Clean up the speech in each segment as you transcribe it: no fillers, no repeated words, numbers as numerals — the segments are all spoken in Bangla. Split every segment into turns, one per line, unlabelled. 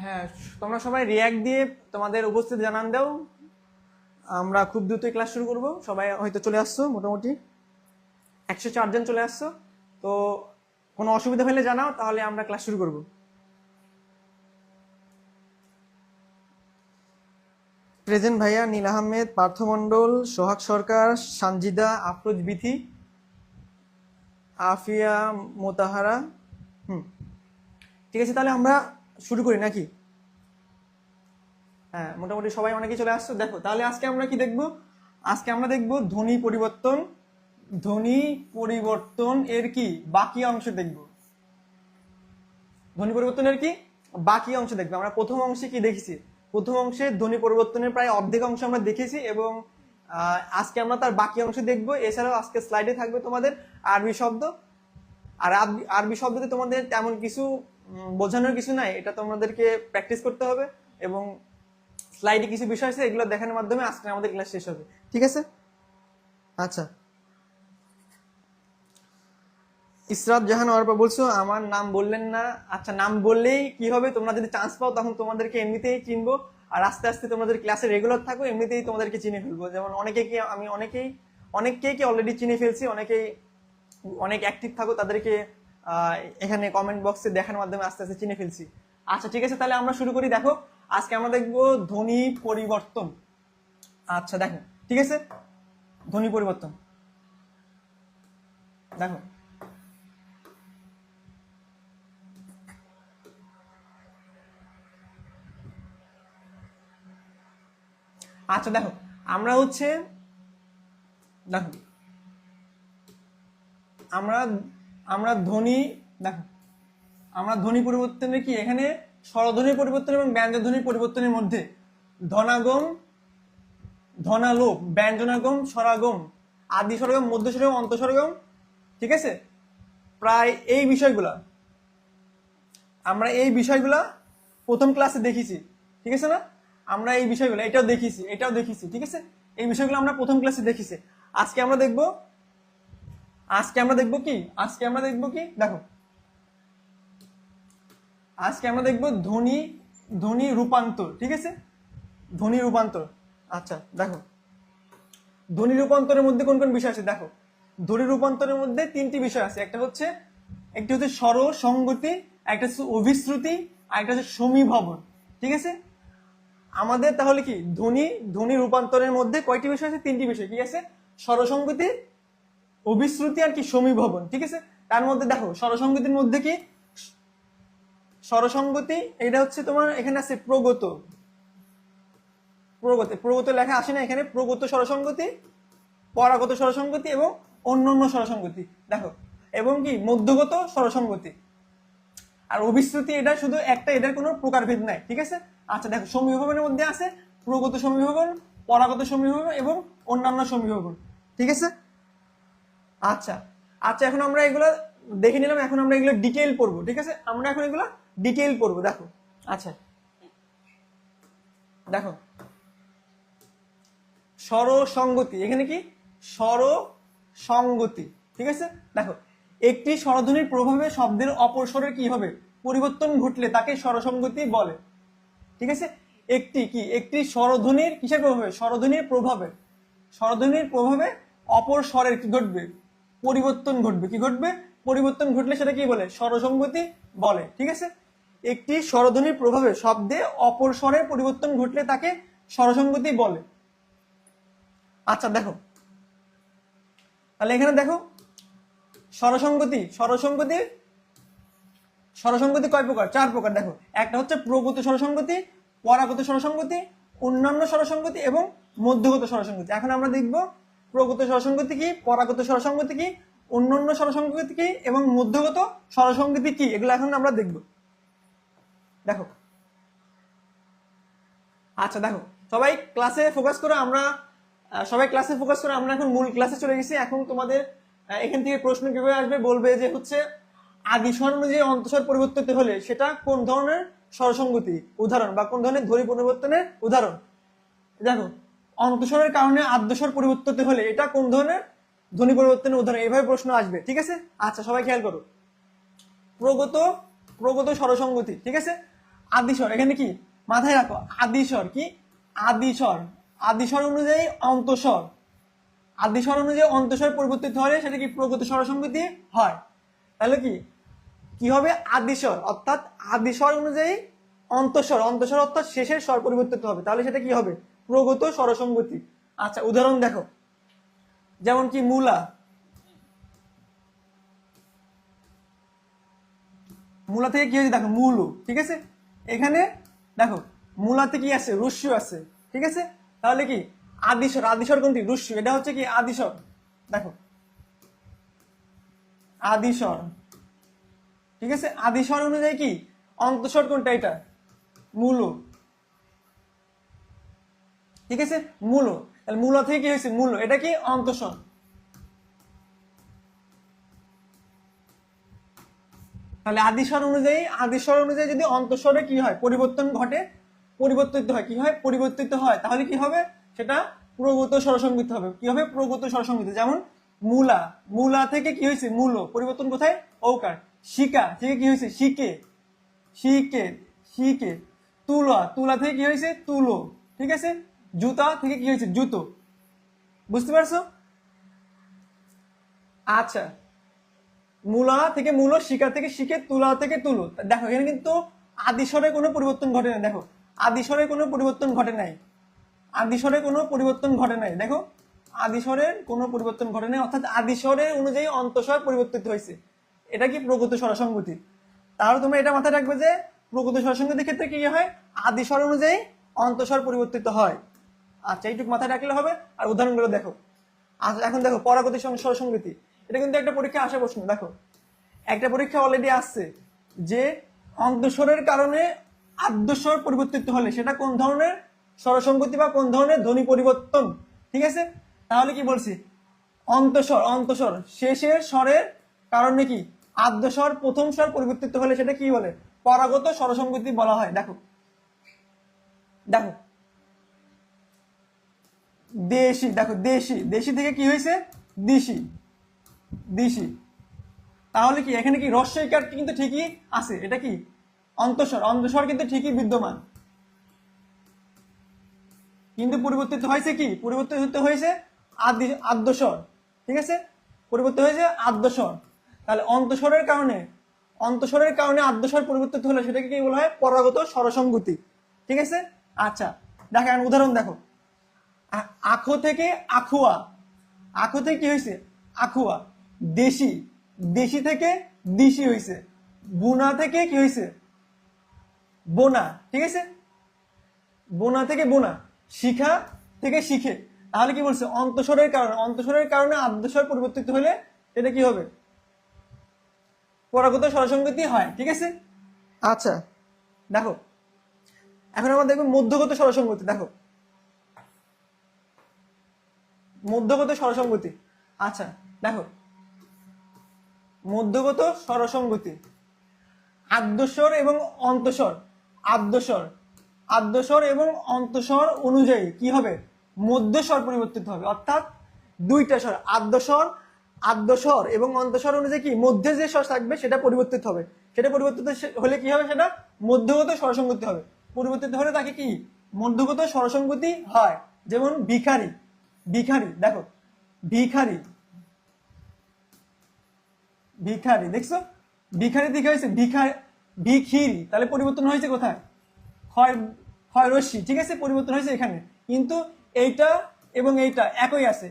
হ্যাঁ, তোমরা সবাই রিয়াক্ট দিয়ে তোমাদের উপস্থিতি জানান দাও। আমরা খুব দ্রুতই ক্লাস শুরু করব। সবাই হয়তো চলে আসছো, মোটামুটি 104 জন চলে আসছো। তো কোনো অসুবিধা হলে জানাও, তাহলে আমরা ক্লাস শুরু করব। প্রেজেন্ট ভাইয়া, নীল আহমেদ, পার্থ মণ্ডল, সোহাগ সরকার, সানজিদা, আফরোজ বিথি, আফিয়া মোতাহারা। ঠিক আছে, তাহলে আমরা শুরু করি নাকি? হ্যাঁ, মোটামুটি সবাই অনেকেই চলে আসছো। দেখো তাহলে আজকে আমরা কি দেখব? আজকে আমরা দেখব ধ্বনি পরিবর্তন। ধ্বনি পরিবর্তন এর কি বাকি অংশ দেখব। ধ্বনি পরিবর্তনের কি বাকি অংশ দেখবো। আমরা প্রথম অংশে কি দেখেছি? প্রথম অংশে ধ্বনি পরিবর্তনের প্রায় অর্ধেক অংশ আমরা দেখেছি, এবং আজকে আমরা তার বাকি অংশ দেখবো। এছাড়াও আজকে স্লাইডে থাকবে তোমাদের আরবি শব্দ। আর আরবি শব্দতে তোমাদের তেমন কিছু বোঝানোর কিছু নাই, এটা তোমাদেরকে প্র্যাকটিস করতে হবে, এবং স্লাইডে কিছু বিষয় আছে, এগুলো দেখানোর মাধ্যমে আজকে আমাদের ক্লাস শেষ হবে। ঠিক আছে? আচ্ছা, ইসরাত জাহান অর্পা বলছো আমার নাম বললেন না। আচ্ছা, নাম বললেই কি হবে? তোমরা যদি চান্স পাও তখন তোমাদেরকে এমনিতেই চিনবো, আর আস্তে আস্তে তোমাদের ক্লাসে রেগুলার থাকো, এমনিতেই তোমাদেরকে চিনে ফেলবো। যেমন আমি অনেককেই কি অলরেডি চিনে ফেলছি, অনেক অ্যাক্টিভ থাকো, তাদেরকে এখানে কমেন্ট বক্সে দেখার মাধ্যমে আস্তে আস্তে চিনে ফেলছি। আচ্ছা ঠিক আছে, তাহলে আমরা শুরু করি। দেখো আজকে আমরা দেখবো ধ্বনি পরিবর্তন। আচ্ছা দেখো, ঠিক আছে, ধ্বনি পরিবর্তন। দেখো আচ্ছা দেখো, আমরা দেখো আমরা আমরা ধ্বনি দেখো আমরা ধ্বনি পরিবর্তনের কি এখানে স্বরধ্বনির পরিবর্তন এবং ব্যঞ্জনধ্বনির পরিবর্তনের মধ্যে ধনাগম, ধনালোপ, ব্যঞ্জনাগম, স্বরাগম, আদি স্বরগম, মধ্য স্বরগম, অন্তঃস্বরগম, ঠিক আছে, প্রায় আমরা এই বিষয়গুলা প্রথম ক্লাসে দেখেছি। ঠিক আছে না? আমরা এই বিষয়গুলো এটাও দেখেছি। ঠিক আছে, এই বিষয়গুলো আমরা প্রথম ক্লাসে দেখেছি। আজকে আমরা দেখব কি দেখো, আজকে আমরা দেখব ধ্বনি রূপান্তর। ঠিক আছে, ধ্বনি রূপান্তর। আচ্ছা দেখো, ধ্বনি রূপান্তরের মধ্যে কোন কোন বিষয় আছে? দেখো, ধ্বনি রূপান্তরের মধ্যে তিনটি বিষয় আছে। একটি হচ্ছে স্বর সংগতি, একটা হচ্ছে অভিশ্রুতি, আর একটা হচ্ছে সমীভবন। ঠিক আছে, আমাদের তাহলে কি ধ্বনি রূপান্তরের মধ্যে কয়টি বিষয় আছে? তিনটি বিষয়। কি আছে? স্বরসংগতি, অভিশ্রুতি, আর কি সমীভবন। ঠিক আছে, তার মধ্যে দেখো স্বরসংগতির মধ্যে কি স্বরসংগতি, এটা হচ্ছে তোমার এখানে আছে প্রগত লেখা আসে না এখানে? প্রগত স্বরসংগতি, পরাগত স্বরসংগতি এবং অন্যান্য স্বরসংগতি। দেখো, এবং কি মধ্যগত স্বরসংগতি। আর অভিশ্রুতি এটা শুধু একটা, এটার কোনো প্রকারভেদ নাই। ঠিক আছে, আচ্ছা দেখো, সমীভবনের মধ্যে আছে প্রগত সমীভবন, পরাগত সমীভবন এবং অন্যান্য সমীভবন। ঠিক আছে, আচ্ছা এখন আমরা এগুলো দেখে নিলাম, এখন আমরা এগুলো ডিটেইল পড়বো। ঠিক আছে, আমরা এখন এগুলো ডিটেইল পড়বো। দেখো আচ্ছা দেখো, স্বরসংগতি, এখানে কি স্বরসংগতি। ঠিক আছে, দেখো, একটি স্বরধ্বনির প্রভাবে শব্দের অপর স্বরের কি হবে পরিবর্তন ঘটলে তাকে স্বরসংগতি বলে। ঠিক আছে, একটি স্বরধ্বনির কিসের প্রভাবে? স্বরধ্বনির প্রভাবে অপর স্বরের কি ঘটবে? পরিবর্তন ঘটবে। কি ঘটবে? পরিবর্তন ঘটলে সেটা কি বলে? স্বরসংগতি বলে। ঠিক আছে, একটি স্বরধ্বনির প্রভাবে শব্দে অপর স্বরের পরিবর্তন ঘটলে তাকে স্বরসংগতি বলে। আচ্ছা দেখো, তাহলে এখানে দেখো স্বরসংগতি কয় প্রকার? 4 প্রকার। দেখো, একটা হচ্ছে প্রগত স্বরসংগতি, পরাগত স্বরসংগতি, অন্যান্য স্বরসংগতি এবং মধ্যগত স্বরসংগতি। এখন আমরা দেখব প্রগত স্বরসংগতি কি, পরাগত স্বরসংগতি কি, অন্যান্য স্বরসংগতি কি এবং মধ্যগত স্বরসংগতি কি, এগুলো এখন আমরা দেখব। দেখো আচ্ছা দেখো, সবাই ক্লাসে ফোকাস করো। আমরা এখন মূল ক্লাসে চলে গেছি। এখন তোমাদের এখান থেকে প্রশ্ন কিভাবে আসবে? বলবে যে হচ্ছে আদি স্বর অনুযায়ী অন্তঃস্বর পরিবর্তিত হলে সেটা কোন ধরনের স্বরসংগতি উদাহরণ, বা কোন ধরনের ধ্বনি পরিবর্তনের উদাহরণ। দেখো, অন্তঃস্বরের কারণে আদ্যস্বর পরিবর্তিত হলে এটা কোন ধরনের ধ্বনি পরিবর্তনের উদাহরণ, এইভাবে প্রশ্ন আসবে। ঠিক আছে, আচ্ছা সবাই খেয়াল করো, প্রগত স্বরসংগতি। ঠিক আছে, আদিস্বর, এখানে কি মাথায় রাখো, আদিস্বর কি, আদিস্বর, আদিস্বর অনুযায়ী অন্তঃস্বর, আদিস্বর অনুযায়ী অন্তঃস্বর পরিবর্তিত হলে সেটা কি প্রগত স্বরসংগতি হয়। তাহলে কি কি হবে, আদিস্বর অর্থাৎ আদিস্বর অনুযায়ী অন্তঃস্বর, অন্তঃস্বর অর্থাৎ শেষের স্বর পরিবর্তিত হবে, তাহলে সেটা কি হবে প্রগত স্বরসংগতি। আচ্ছা উদাহরণ দেখো, যেমন কি মূলা, মূলা থেকে কি হয়েছে দেখো মূলু, ঠিক আছে, এখানে দেখো মূলাতে কি আছে রস্যু আছে, ঠিক আছে, তাহলে কি আদিস্বর, আদিস্বর কোনটি রস্যু, এটা হচ্ছে কি আদিস্বর, দেখো আদিস্বর, ঠিক আছে, আদিস্বর অনুযায়ী কি অন্তঃস্বর কোনটা, এটা মূলু, ঠিক আছে, মূলু, তাহলে মূলা থেকে কি হয়েছে মূল, এটা কি অন্তঃস্বর। তাহলে আদিস্বর অনুযায়ী, আদিস্বর অনুযায়ী যদি অন্তঃস্বরে কি হয় পরিবর্তন ঘটে, পরিবর্তিত হয়, কি হয় পরিবর্তিত হয়, তাহলে কি হবে সেটা প্রগত স্বরসংগীত হবে, কি হবে প্রগত স্বরসংগীত। যেমন মূলা, মূলা থেকে কি হয়েছে মূল, পরিবর্তন কোথায় ঔকার। শিকা থেকে কি হয়েছে শিকে, শিকে, শিকে। তুলা, তুলা থেকে কি হয়েছে তুলো, ঠিক আছে, জুতা থেকে কি হয়েছে জুতো, বুঝতে পারছো। আচ্ছা মূলা থেকে মূল, শিকা থেকে শিখে, তুলা থেকে তুলো, দেখো এখানে কিন্তু আদিস্বরে কোনো পরিবর্তন ঘটে না, দেখো আদিস্বরে কোনো পরিবর্তন ঘটে নাই, আদিস্বরে কোনো পরিবর্তন ঘটে নাই, দেখো আদিস্বরের কোনো পরিবর্তন ঘটে নাই, অর্থাৎ আদিস্বরের অনুযায়ী অন্তঃস্বর পরিবর্তিত হয়েছে, এটা কি প্রগত স্বরসংগতি। তাহলে তোমরা এটা মাথায় রাখবে যে প্রগত স্বরসংগতির ক্ষেত্রে কি হয় আদিস্বর অনুযায়ী অন্তঃস্বর পরিবর্তিত হয়। আচ্ছা এইটুকু মাথায় রাখলে হবে। আর উদাহরণগুলো দেখো। আচ্ছা এখন দেখো পরাগতি স্বরসংগতি, এটা কিন্তু একটা পরীক্ষা আসা প্রশ্ন, দেখো একটা পরীক্ষা অলরেডি আসছে যে অন্তঃস্বরের কারণে আদ্যস্বর পরিবর্তিত হলে সেটা কোন ধরনের স্বরসংগতি বা কোন ধরনের ধ্বনি পরিবর্তন, ঠিক আছে। তাহলে কি বলছি অন্তঃস্বর, অন্তঃস্বর শেষের স্বরের কারণে কি আদ্যস্বর প্রথম স্বর পরিবর্তিত হলে সেটা কি বলে পরাগত স্বরসংগতি বলা হয়। দেখো দেখো দেশি, দেখো দেশি, দেশি থেকে কি হয়েছে দিশি, দিশি, তাহলে কি এখানে কি রস্বইকার কিন্তু ঠিকই আছে, এটা কি অন্তঃস্বর, অন্তঃস্বর কিন্তু ঠিকই বিদ্যমান, কিন্তু পরিবর্তিত হয়েছে কি পরিবর্তিত হয়েছে আদ্যস্বর, ঠিক আছে, পরিবর্তিত হয়েছে আদ্যস্বর। তাহলে অন্তঃস্বরের কারণে, অন্তঃস্বরের কারণে আদ্যস্বর পরিবর্তিত হলে সেটাকে কি বলা হয় পরাগত স্বরসংগতি, ঠিক আছে। আচ্ছা দেখো উদাহরণ দেখো, আখো থেকে আখুয়া, আখো থেকে কি হয়েছে আখুয়া, দেশি, দেশি থেকে দিশি হয়েছে, বুনা থেকে কি হয়েছে বোনা, ঠিক আছে, বোনা থেকে বোনা, শিখা থেকে শিখে। তাহলে কি বলছে অন্তঃস্বরের কারণে, অন্তঃস্বরের কারণে আদ্যস্বর পরিবর্তিত হলে এটা কি হবে পরাগত স্বরসংগতি হয়, ঠিক আছে। আচ্ছা দেখো এখন আমরা দেখবো মধ্যগত স্বরসংগতি, দেখো মধ্যগত স্বরসংগতি। আচ্ছা দেখো মধ্যগত স্বরসংগতি, আদ্যস্বর এবং অন্তঃস্বর, আদ্যস্বর, আদ্যস্বর এবং অন্তঃস্বর অনুযায়ী কি হবে মধ্যস্বর পরিবর্তিত হবে, অর্থাৎ দুইটা স্বর আদ্যস্বর, আদ্যস্বর এবং অন্তঃস্বর অনুযায়ী কি মধ্যে যে স্বর থাকবে সেটা পরিবর্তিত হবে, সেটা পরিবর্তিত হলে কি হবে সেটা মধ্যগত স্বরসংগতি হবে, পরিবর্তিত হলে তাকে কি মধ্যগত স্বরসংগতি হয়। যেমন ভিখারি, ভিখারি দেখো ভিখারি, ভিখারি দেখছো ভিখারি দিকে হয়েছে ভিখিরি, তাহলে পরিবর্তন হয়েছে কোথায় হয় হয় রশ্মি, ঠিক আছে, পরিবর্তন হয়েছে এখানে, কিন্তু এইটা এবং এইটা একই আছে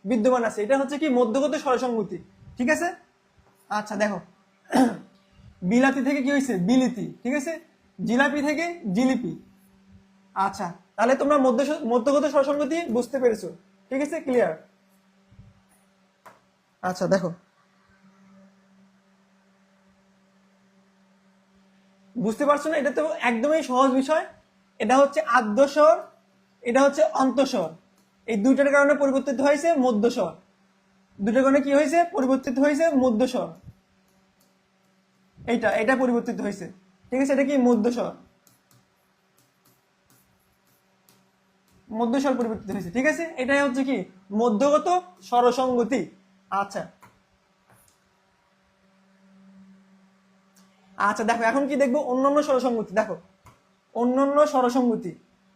বিদ্যমান আছে, এটা হচ্ছে কি মধ্যগত স্বরসংগতি, ঠিক আছে। আচ্ছা দেখো বিলাতি থেকে কি হয়েছে বিলিতি, ঠিক আছে, জিলাপি থেকে জিলিপি। আচ্ছা তাহলে তোমরা মধ্যগত স্বরসংগতি বুঝতে পেরেছো, ঠিক আছে, ক্লিয়ার। আচ্ছা দেখো বুঝতে পারছো না, এটা তো একদমই সহজ বিষয়, এটা হচ্ছে আদ্যস্বর, এটা হচ্ছে অন্তঃস্বর, এই দুইটার কারণে পরিবর্তিত হয়েছে মধ্যস্বর, দুটোর কারণে কি হয়েছে পরিবর্তিত হয়েছে মধ্যস্বর, এইটা এটা পরিবর্তিত হয়েছে, ঠিক আছে, এটা কি মধ্যস্বর, মধ্যস্বর পরিবর্তিত হয়েছে, ঠিক আছে, এটাই হচ্ছে কি মধ্যগত স্বরসংগতি। আচ্ছা আচ্ছা দেখো এখন কি দেখবো অন্যান্য স্বরসংগতি, দেখো অন্যান্য স্বরসঙ্গতি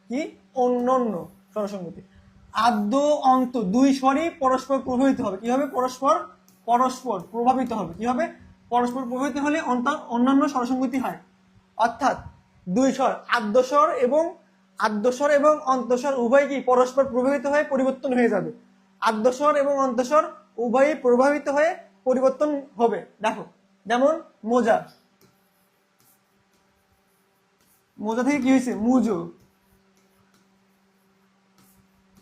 কি অন্যান্য স্বরসঙ্গতি। আদ্য অন্ত দুই স্বরই পরস্পর প্রভাবিত হবে, কি হবে পরস্পর পরস্পর প্রভাবিত হবে, কি হবে পরস্পর প্রভাবিত হলে অন্যান্য স্বরসঙ্গতি হয়। অর্থাৎ দুই স্বর আদ্যস্বর এবং অন্তঃস্বর উভয় কি পরস্পর প্রভাবিত হয়ে পরিবর্তন হয়ে যাবে। আদ্যস্বর এবং অন্তঃস্বর উভয়ই প্রভাবিত হয়ে পরিবর্তন হবে। দেখো যেমন মোজা, মোজা থেকে কি হয়েছে মুজো,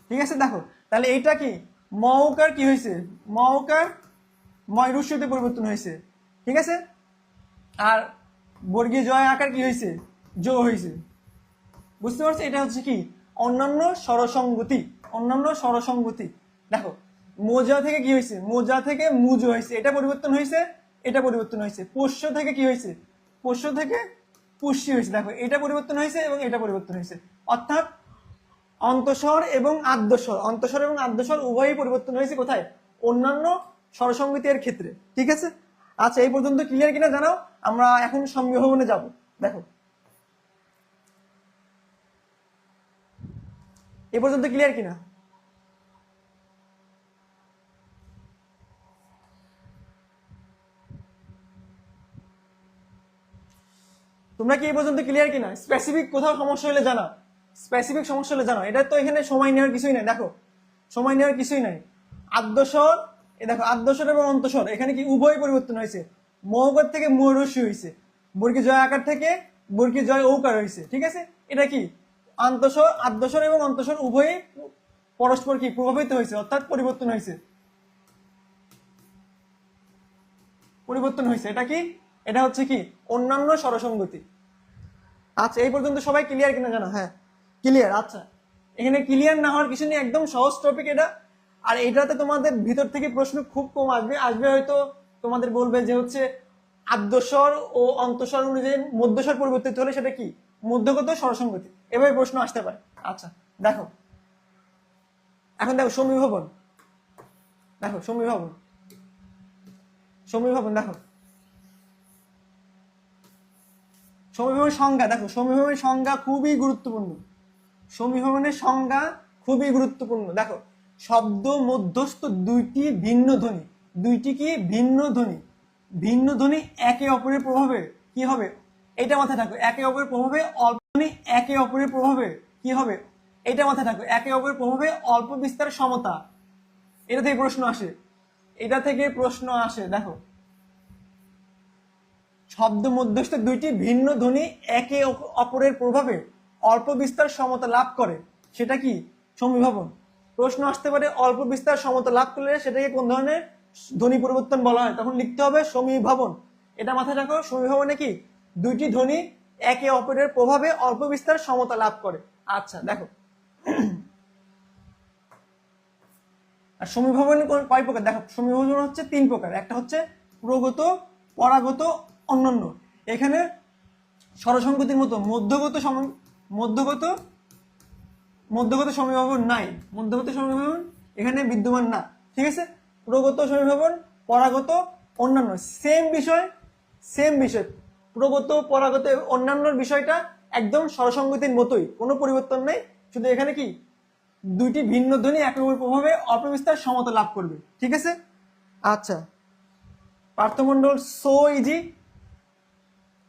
ঠিক আছে। দেখো তাহলে এইটা কি মৌকার কি হয়েছে মৌকার ময়ূরস্যতে পরিবর্তন হয়েছে, ঠিক আছে। আর বর্গীয় জয় আকার কি হয়েছে জো হয়েছে, বুঝতে পারছো। এটা হচ্ছে কি অন্যান্য স্বরসঙ্গতি, অন্যান্য স্বরসঙ্গতি। দেখো মোজা থেকে কি হয়েছে মোজা থেকে মুজো হয়েছে, এটা পরিবর্তন হয়েছে, এটা পরিবর্তন হয়েছে। পোষ্য থেকে কি হয়েছে পোষ্য থেকে পুষ্যি হয়েছে, দেখো এটা পরিবর্তন হয়েছে এবং এটা পরিবর্তন হয়েছে। অর্থাৎ অন্তঃস্বর এবং আদ্যস্বর উভয়ই পরিবর্তন হয়েছে কোথায় অন্যান্য স্বরসঙ্গতি এর ক্ষেত্রে, ঠিক আছে। আচ্ছা এই পর্যন্ত ক্লিয়ার কিনা জানাও, আমরা এখন সংবিভবনে যাব। দেখো এ পর্যন্ত ক্লিয়ার কিনা, তোমরা কি এই পর্যন্ত ক্লিয়ার কিনা? স্পেসিফিক কোথাও সমস্যা হলে জানা, স্পেসিফিক সমস্যা হলে জানো। এটা তো এখানে সময় নেওয়ার কিছুই নাই, দেখো সময় নেওয়ার কিছুই নাই। আদ্যস্বর দেখো আদ্যস্বর এবং অন্তঃস্বর এখানে কি উভয় পরিবর্তন হয়েছে, মহকার থেকে মৌরস্যি হয়েছে, বর্গীয় জয় আকার থেকে বর্গীয় জয় ঔকার হয়েছে, ঠিক আছে। এটা কি আদ্যস্বর এবং অন্তঃস্বর উভয়ই পরস্পর কি প্রভাবিত হয়েছে, অর্থাৎ পরিবর্তন হয়েছে, পরিবর্তন হয়েছে। এটা কি এটা হচ্ছে কি অন্যান্য স্বরসঙ্গতি। আচ্ছা এই পর্যন্ত সবাই ক্লিয়ার কিনা জানো? হ্যাঁ ক্লিয়ার। আচ্ছা এখানে ক্লিয়ার না হওয়ার কিছু নেই, একদম সহজ টপিক এটা। আর এটাতে তোমাদের ভিতর থেকে প্রশ্ন খুব কম আসবে, হয়তো তোমাদের বলবে যে হচ্ছে আদ্যস্বর ও অন্তঃস্বর অনুযায়ী মধ্যস্বর পরিবর্তিত হলে সেটা কি মধ্যগত স্বরসঙ্গতি, এভাবে প্রশ্ন আসতে পারে। আচ্ছা দেখো এখন দেখো সমীভবন, দেখো সমীভবন দেখো সমীভবনের সংজ্ঞা, দেখো সমীভবনের সংজ্ঞা খুবই গুরুত্বপূর্ণ, সমীভবনের সংজ্ঞা খুবই গুরুত্বপূর্ণ। দেখো শব্দ মধ্যস্থ দুইটি ভিন্ন ধ্বনি, দুইটি কি ভিন্ন ধ্বনি, ভিন্ন ধ্বনি একে অপরের প্রভাবে কি হবে, এটা মাথায় থাকো, একে অপরের প্রভাবে অল্প ধ্বনি একে অপরের প্রভাবে কি হবে, এটা মাথায় থাকো, একে অপরের প্রভাবে অল্প বিস্তার সমতা। এটা থেকে প্রশ্ন আসে, এটা থেকে প্রশ্ন আসে। দেখো শব্দ মধ্যস্থ দুইটি ভিন্ন ধ্বনি একে অপরের প্রভাবে অল্প বিস্তার সমতা লাভ করে, সেটা কি সমীভবন। প্রশ্ন আসতে পারে অল্প বিস্তার সমতা লাভ করলে সেটাকে কোন ধরনের ধ্বনি পরিবর্তন বলা হয়, তখন লিখতে হবে সমীভবন। এটা মাথায় রাখো, সমীভবনে কি দুইটি ধ্বনি একে অপরের প্রভাবে অল্প বিস্তার সমতা লাভ করে। আচ্ছা দেখো আর সমীভবন কয় প্রকার, দেখো সমীভবন হচ্ছে তিন প্রকার, একটা হচ্ছে প্রগত, পরাগত, অন্যান্য। এখানে স্বরসঙ্গতির মতো মধ্যগত সমীভবন নাই, মধ্যগত সমীভবন এখানে বিদ্যমান না, ঠিক আছে। প্রগত সমীভবন, পরাগত, অন্যান্য সেম বিষয়, প্রগত পরাগত অন্যান্যর বিষয়টা একদম স্বরসঙ্গতির মতোই, কোনো পরিবর্তন নেই, শুধু এখানে কি দুইটি ভিন্ন ধ্বনি এক অপরের প্রভাবে অল্প বিস্তার সমতা লাভ করবে, ঠিক আছে। আচ্ছা পার্থমণ্ডল সো ইজি,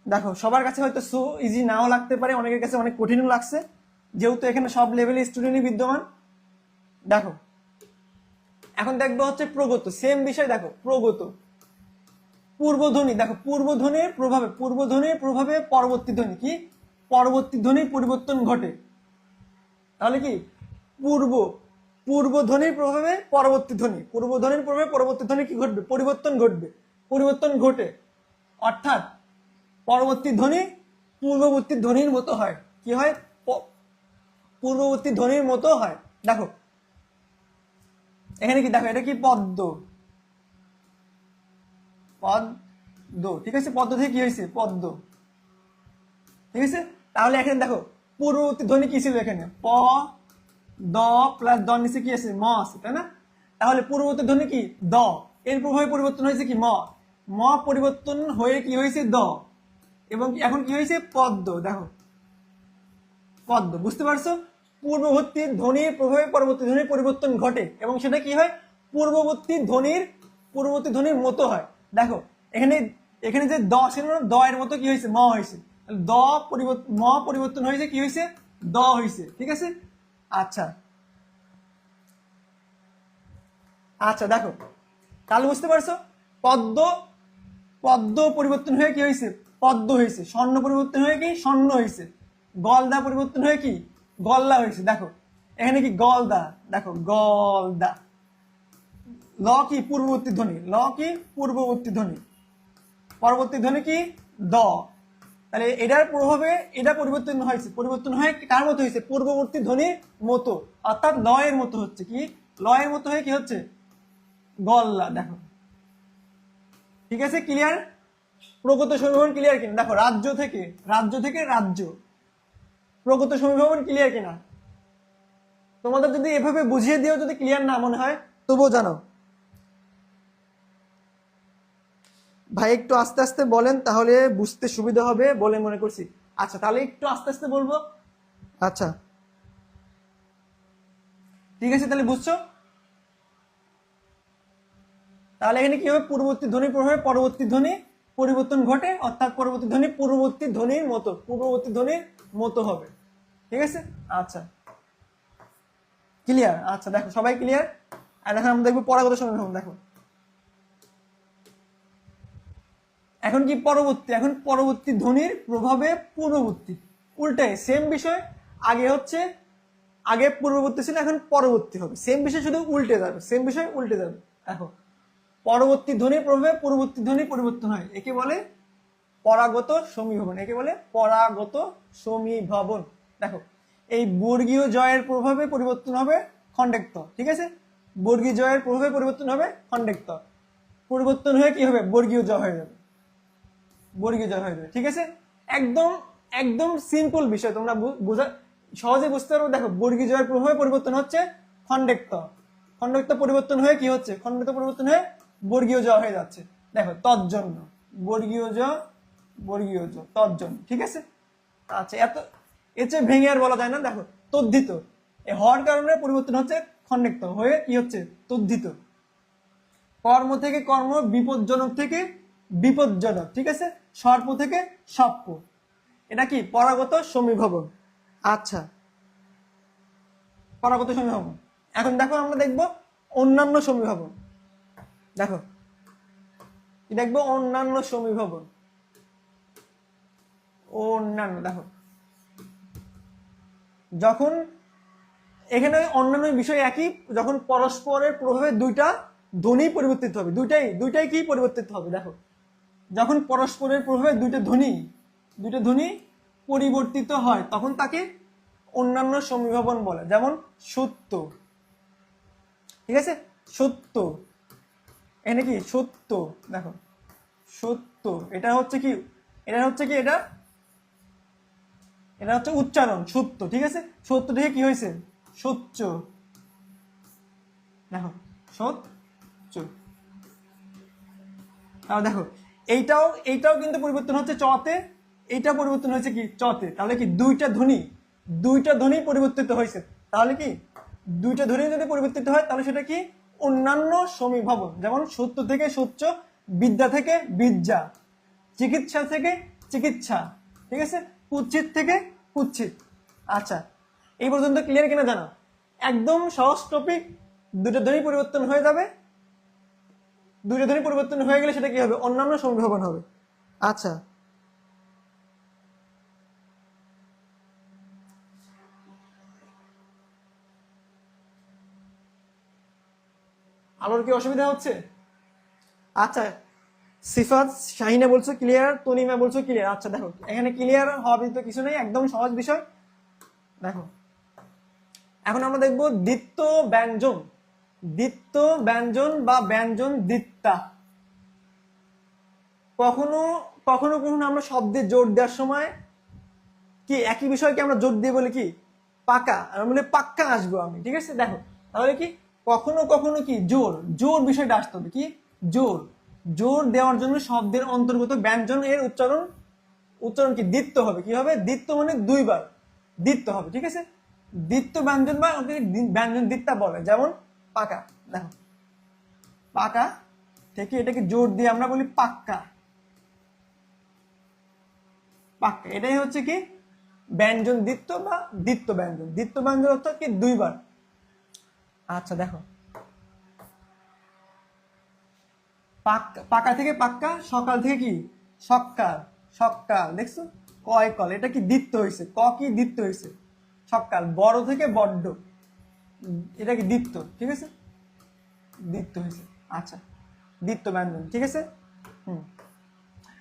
দেখো সবার কাছে হয়তো সো ইজি নাও লাগতে পারে, অনেকের কাছে অনেক কঠিনও লাগছে, যেহেতু এখানে সব লেভেলের স্টুডেন্টই বিদ্যমান। দেখো এখন দেখবো হচ্ছে প্রগত, সেম বিষয়। দেখো প্রগত পূর্বধ্বনি, দেখো পূর্বধ্বনির প্রভাবে পরবর্তী ধ্বনি কি পরবর্তী ধ্বনির পরিবর্তন ঘটে, তাহলে কি পূর্বধ্বনির প্রভাবে পরবর্তী ধ্বনি, পূর্বধ্বনির প্রভাবে পরবর্তী ধ্বনি কি ঘটবে পরিবর্তন ঘটে, অর্থাৎ পরবর্তী ধ্বনি পূর্ববর্তী ধ্বনির মতো হয়, কি হয় পূর্ববর্তী ধ্বনির মতো হয়। দেখো এখানে কি দেখো এটা কি পদ্ম, ঠিক আছে, পদ্ম থেকে কি হয়েছে পদ্ম, ঠিক আছে। তাহলে এখানে দেখো পূর্ববর্তী ধ্বনি কি ছিল, এখানে প দ প্লাস দ নিচে কি আছে ম আছে, তাই না। তাহলে পূর্ববর্তী ধ্বনি কি দ, এর প্রভাবে পরিবর্তন হয়েছে কি ম পরিবর্তন হয়ে কি হয়েছে দ, এবং এখন কি হয়েছে পদ্ম। দেখো পদ্ম। বুঝতে পারছো? পূর্ববর্তী ধ্বনির প্রভাবে পরবর্তী ধ্বনির পরিবর্তন ঘটে এবং সেটা কি হয়, পূর্ববর্তী ধ্বনির মতো হয়। দেখো এখানে এখানে যে দ ছিল না, দ এর মতো কি হয়েছে, ম হয়েছে। দ পরিবর্তন, ম পরিবর্তন হয়েছে, কি হয়েছে, দ হয়েছে। ঠিক আছে। আচ্ছা আচ্ছা দেখো তাহলে বুঝতে পারছো, পদ্ম পদ্ম পরিবর্তন হয়ে কি হয়েছে, পদ্ম হয়েছে। স্বর্ণ পরিবর্তন হয়ে কি, স্বর্ণ হয়েছে। গলদা পরিবর্তন হয়ে কি, গল্লা হয়েছে। দেখো এখানে কি গলদা, দেখো গলদা। ল কি পূর্ববর্তী ধ্বনি, ল কি পূর্ববর্তী ধ্বনি, পরবর্তী ধ্বনি কি দ। তাহলে এটার প্রভাবে এটা পরিবর্তন হয়েছে, পরিবর্তন হয়ে কার মতো হয়েছে, পূর্ববর্তী ধ্বনির মতো, অর্থাৎ ল এর মতো হচ্ছে। কি ল এর মতো হয়ে কি হচ্ছে, গল্লা। দেখো ঠিক আছে, ক্লিয়ার? প্রগত সমীভবন ক্লিয়ার কিনা? দেখো রাজ্য থেকে রাজ্য, প্রগত সমীভবন ক্লিয়ার কিনা? তোমাদের যদি এভাবে বুঝিয়ে দিও, যদি ক্লিয়ার না মনে হয় তবুও জানো। ভাই একটু আস্তে আস্তে বলেন, তাহলে বুঝতে সুবিধা হবে বলে মনে করছি। আচ্ছা তাহলে একটু আস্তে আস্তে বলবো। আচ্ছা ঠিক আছে, তাহলে বুঝছো? তাহলে এখানে কি হবে, পূর্ববর্তী ধ্বনির প্রভাবে পরবর্তী ধ্বনি পরিবর্তন ঘটে, অর্থাৎ পরবর্তী ধ্বনি পূর্ববর্তী ধ্বনির মতো, পূর্ববর্তী ধ্বনির মতো হবে। ঠিক আছে। আচ্ছা ক্লিয়ার? আচ্ছা দেখো সবাই ক্লিয়ার। আর এখন আমরা দেখবো পরাগত সমীভবন। দেখো এখন কি পরবর্তী, এখন পরবর্তী ধ্বনির প্রভাবে পূর্ববর্তী, উল্টায় সেম বিষয়। আগে পূর্ববর্তী ছিল, এখন পরবর্তী হবে। সেম বিষয় শুধু উল্টে যাবে, সেম বিষয় উল্টে যাবে। দেখো পরবর্তী ধ্বনির প্রভাবে পূর্ববর্তী ধ্বনি পরিবর্তন হয়, একে বলে পরাগত সমীভবন, একে বলে পরাগত সমীভবন। দেখো এই বর্গীয় জয়ের প্রভাবে পরিবর্তন হবে খণ্ডেক্ত। ঠিক আছে, বর্গীয় জয়ের প্রভাবে পরিবর্তন হবে খণ্ডেক্ত, পরিবর্তন হয়ে কি হবে, বর্গীয় জ হয়ে যাবে, বর্গীয় জ হয়ে যাবে। ঠিক আছে, একদম একদম সিম্পল বিষয়, তোমরা বোঝা সহজে বুঝতে পারবে। দেখো বর্গীয় জয়ের প্রভাবে পরিবর্তন হচ্ছে খণ্ডেক্ত, খণ্ডেক্ত পরিবর্তন হয়ে কি হচ্ছে, খণ্ডেক্ত পরিবর্তন হয়ে বর্গীয় জ হয়ে যাচ্ছে। দেখো তজ্জন্য, বর্গীয় জ, বর্গীয় জ, তজ্জন্য। ঠিক আছে। আচ্ছা এর চেয়ে ভেঙে আর বলা যায় না। দেখো তদ্ধিত, এ হওয়ার কারণে পরিবর্তন হচ্ছে খণ্ডেক্ত হয়ে কি হচ্ছে, তদ্ধিত। কর্ম থেকে কর্ম, বিপজ্জনক থেকে বিপজ্জনক। ঠিক আছে, সর্প থেকে সপ্প। এটা কি পরাগত সমীভবন। আচ্ছা পরাগত সমীভবন। এখন দেখো আমরা দেখব অন্যান্য সমীভবন। দেখো দেখবো অন্যান্য সমীভবন, অন্যান্য। দেখো যখন এখানে অন্যান্য বিষয় একই, যখন পরস্পরের প্রভাবে দুইটা ধ্বনি পরিবর্তিত হবে, দুইটাই কি পরিবর্তিত হবে। দেখো যখন পরস্পরের প্রভাবে দুইটা ধ্বনি পরিবর্তিত হয়, তখন তাকে অন্যান্য সমীভবন বলে। যেমন সত্য। ঠিক আছে, সত্য, এখানে কি সত্য। দেখো সত্য, এটা হচ্ছে কি, এটা হচ্ছে উচ্চারণ সত্য। ঠিক আছে, সত্য থেকে কি হয়েছে, সচ্চ। দেখো সচ্চ। তাহলে দেখো এইটাও কিন্তু পরিবর্তন হচ্ছে চতে, এইটা পরিবর্তন হয়েছে কি চতে। তাহলে কি দুইটা ধ্বনি পরিবর্তিত হয়েছে। তাহলে কি দুইটা ধ্বনি যদি পরিবর্তিত হয়, তাহলে সেটা কি অন্যান্য সমীভবন। যেমন সত্য থেকে সচ্চ, বিদ্যা থেকে বিদ্যা, চিকিৎসা থেকে চিকিৎসা। ঠিক আছে, কুচ্ছিত থেকে কুচ্ছিত। আচ্ছা এই পর্যন্ত ক্লিয়ার কিনা জানো? একদম সহজ টপিক। দুটো ধ্বনি পরিবর্তন হয়ে যাবে, দুটো ধ্বনি পরিবর্তন হয়ে গেলে সেটা কি হবে, অন্যান্য সমীভবন হবে। আচ্ছা আলোর কি অসুবিধা হচ্ছে? আচ্ছা সিফাত শাহিনা বলছো ক্লিয়ার, তনিমা বলছো ক্লিয়ার। আচ্ছা দেখো এখানে ক্লিয়ার হবে তো কিছু নেই, একদম সহজ বিষয়। দেখো এখন আমরা দেখবো দ্বিত্ব ব্যঞ্জন, দ্বিত্ব ব্যঞ্জন বা ব্যঞ্জন দ্বিত্বা। কখনো কখনো কখনো আমরা শব্দে জোর দেওয়ার সময় কি একই বিষয়কে আমরা জোর দিয়ে বলি কি পাকা, আমরা বলি পাক্কা আসবো আমি। ঠিক আছে, দেখো তাহলে কি কখনো কখনো কি জোর বিষয়টা আসতে হবে, কি জোর দেওয়ার জন্য শব্দের অন্তর্গত ব্যঞ্জন এর উচ্চারণ কি দ্বিত্ব হবে। কি হবে, দ্বিত্ব মানে দুইবার, দ্বিত্ব হবে, ঠিক আছে। দ্বিত্ব ব্যঞ্জন বা ব্যঞ্জন দ্বিত্বা বলে, যেমন পাকা। দেখো পাকা থেকে এটাকে জোর দিয়ে আমরা বলি পাক্কা। পাক্কা এটাই হচ্ছে কি ব্যঞ্জন দ্বিত্ব বা দ্বিত্ব ব্যঞ্জন। দ্বিত্ব ব্যঞ্জন অর্থাৎ কি দুইবার। আচ্ছা দেখো পাকা থেকে পাক্কা, সকাল থেকে কি সকাল, সকাল দেখছো কয় কল, এটা কি দ্বিত্ব হয়েছে, ক কি দ্বিত্ব হয়েছে সকাল। বড় থেকে বড্ড, এটা কি দ্বিত্ব, ঠিক আছে দ্বিত্ব হয়েছে। আচ্ছা দ্বিত্ব ব্যঞ্জন, ঠিক আছে।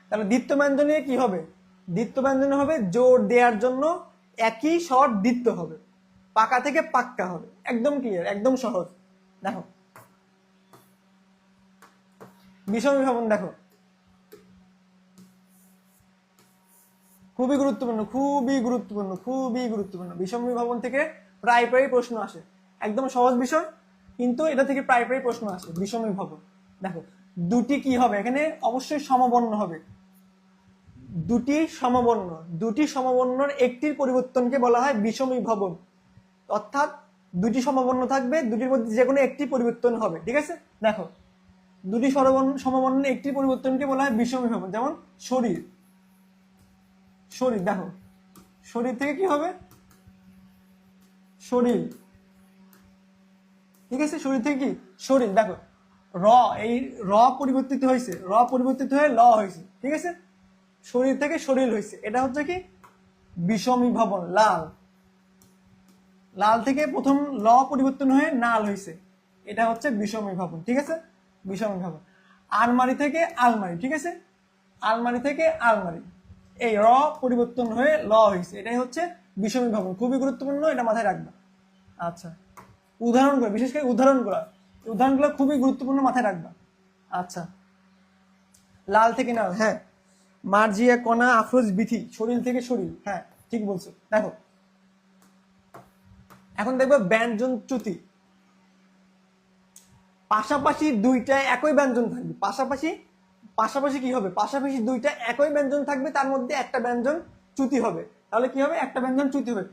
তাহলে দ্বিত্ব ব্যঞ্জনে কি হবে, দ্বিত্ব ব্যঞ্জনে হবে জোর দেওয়ার জন্য একই স্বর দ্বিত্ব হবে, পাকা থেকে পাক্কা হবে। একদম ক্লিয়ার, একদম সহজ। দেখো বিষম বিভাবন, দেখো খুবই গুরুত্বপূর্ণ, খুবই গুরুত্বপূর্ণ, খুবই গুরুত্বপূর্ণ। বিষম বিভাবন থেকে প্রায় প্রায় প্রশ্ন আসে, একদম সহজ বিষয়, কিন্তু এটা থেকে প্রায় প্রায় প্রশ্ন আসে বিষম বিভাবন। দেখো দুটি কি হবে এখানে, অবশ্যই সমবর্ণ হবে, দুটি সমবর্ণ, দুটি সমবর্ণর একটির পরিবর্তনকে বলা হয় বিষম বিভাবন। অর্থাৎ দুটি সমবর্ণ থাকবে, দুটির মধ্যে যে কোনো একটি পরিবর্তন হবে, ঠিক আছে। দেখো দুটি সমবর্ণের একটি পরিবর্তনকে বলা হয় বিষম বিভাবন। যেমন শরীর, শরীর দেখো শরীর থেকে কি হবে শরীর, ঠিক আছে। শরীর থেকে কি শরীর, দেখো র, এই র পরিবর্তিত হয়েছে, র পরিবর্তিত হয়ে ল হয়েছে, ঠিক আছে। শরীর থেকে শরীর হয়েছে, এটা হচ্ছে কি বিষম বিভাবন। লাল, লাল থেকে প্রথম ল পরিবর্তন হয়ে নাল হয়েছে, এটা হচ্ছে বিষম বিভাবন, ঠিক আছে বিষম বিভাবন। আলমারি থেকে আলমারি, ঠিক আছে, আলমারি থেকে আলমারি, এই র পরিবর্তন হয়ে ল হয়েছে, এটাই হচ্ছে বিষম বিভাবন। খুবই গুরুত্বপূর্ণ, এটা মাথায় রাখবা। আচ্ছা উদাহরণগুলো, বিশেষ করে উদাহরণগুলো খুবই গুরুত্বপূর্ণ, মাথায় রাখবা। আচ্ছা লাল থেকে নাল, হ্যাঁ। মার্জিয়া কণা আফরোজ বিথি, শরীর থেকে শরীর, হ্যাঁ ঠিক বলছো। দেখো এখন দেখবো ব্যঞ্জন চ্যুতি। পাশাপাশি দুইটা একই ব্যঞ্জন থাকবে, পাশাপাশি পাশাপাশি কি হবে, পাশাপাশি দুইটা একই ব্যঞ্জন থাকবে, তার মধ্যে একটা ব্যঞ্জন চ্যুতি হবে। তাহলে কি হবে, একটা ব্যঞ্জন চ্যুতি হবে।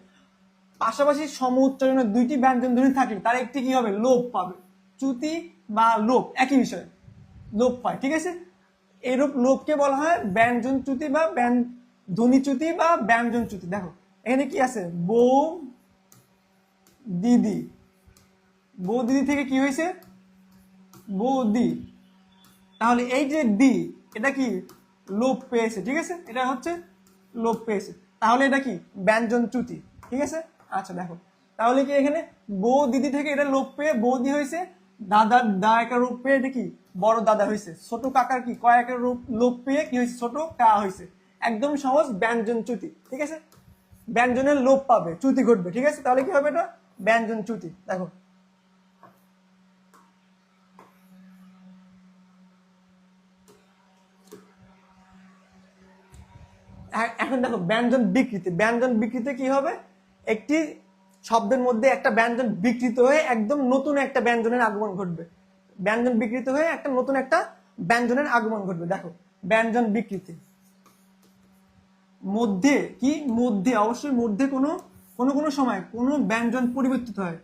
পাশাপাশি সম উচ্চারণের দুইটি ব্যঞ্জন ধ্বনি থাকলে তার একটি কি হবে, লোপ পাবে। চ্যুতি বা লোপ একই বিষয়, লোপ পায়, ঠিক আছে। এরূপ লোপকে বলা হয় ব্যঞ্জন চ্যুতি বা ধ্বনি চ্যুতি বা ব্যঞ্জন চ্যুতি। দেখো এখানে কি আছে, বউ দিদি, বউ দিদি থেকে কি হয়েছে বৌদি, তাহলে এই যে দি, এটা কি লোপ পেয়েছে, ঠিক আছে, এটা হচ্ছে লোপ পেয়েছে, তাহলে এটা কি ব্যঞ্জন চ্যুতি, ঠিক আছে। আচ্ছা দেখো তাহলে কি এখানে বউ দিদি থেকে এটা লোপ পেয়ে বৌদি হয়েছে, দাদার দা একার রূপ পেয়ে এটা কি বড় দাদা হয়েছে, ছোট কাকার কি ক একার রূপ লোপ পেয়ে কি হয়েছে ছোট কা হয়েছে। একদম সহজ, ব্যঞ্জন চ্যুতি, ঠিক আছে। ব্যঞ্জনের লোপ পাবে, চ্যুতি ঘটবে, ঠিক আছে। তাহলে কি হবে, এটা ব্যঞ্জন চ্যুতি। দেখো এখন দেখো ব্যঞ্জন বিকৃতি, ব্যঞ্জন বিকৃতি কি হবে, একটি শব্দের মধ্যে একটা ব্যঞ্জন বিকৃত হয়ে একদম নতুন একটা ব্যঞ্জনের আগমন ঘটবে, ব্যঞ্জন বিকৃত হয়ে একটা নতুন একটা ব্যঞ্জনের আগমন ঘটবে। দেখো ব্যঞ্জন বিকৃতি, মধ্যে কি, মধ্যে অবশ্যই মধ্যে কোনো কোনো কোনো সময় কোনো ব্যঞ্জন পরিবর্তিত হয়,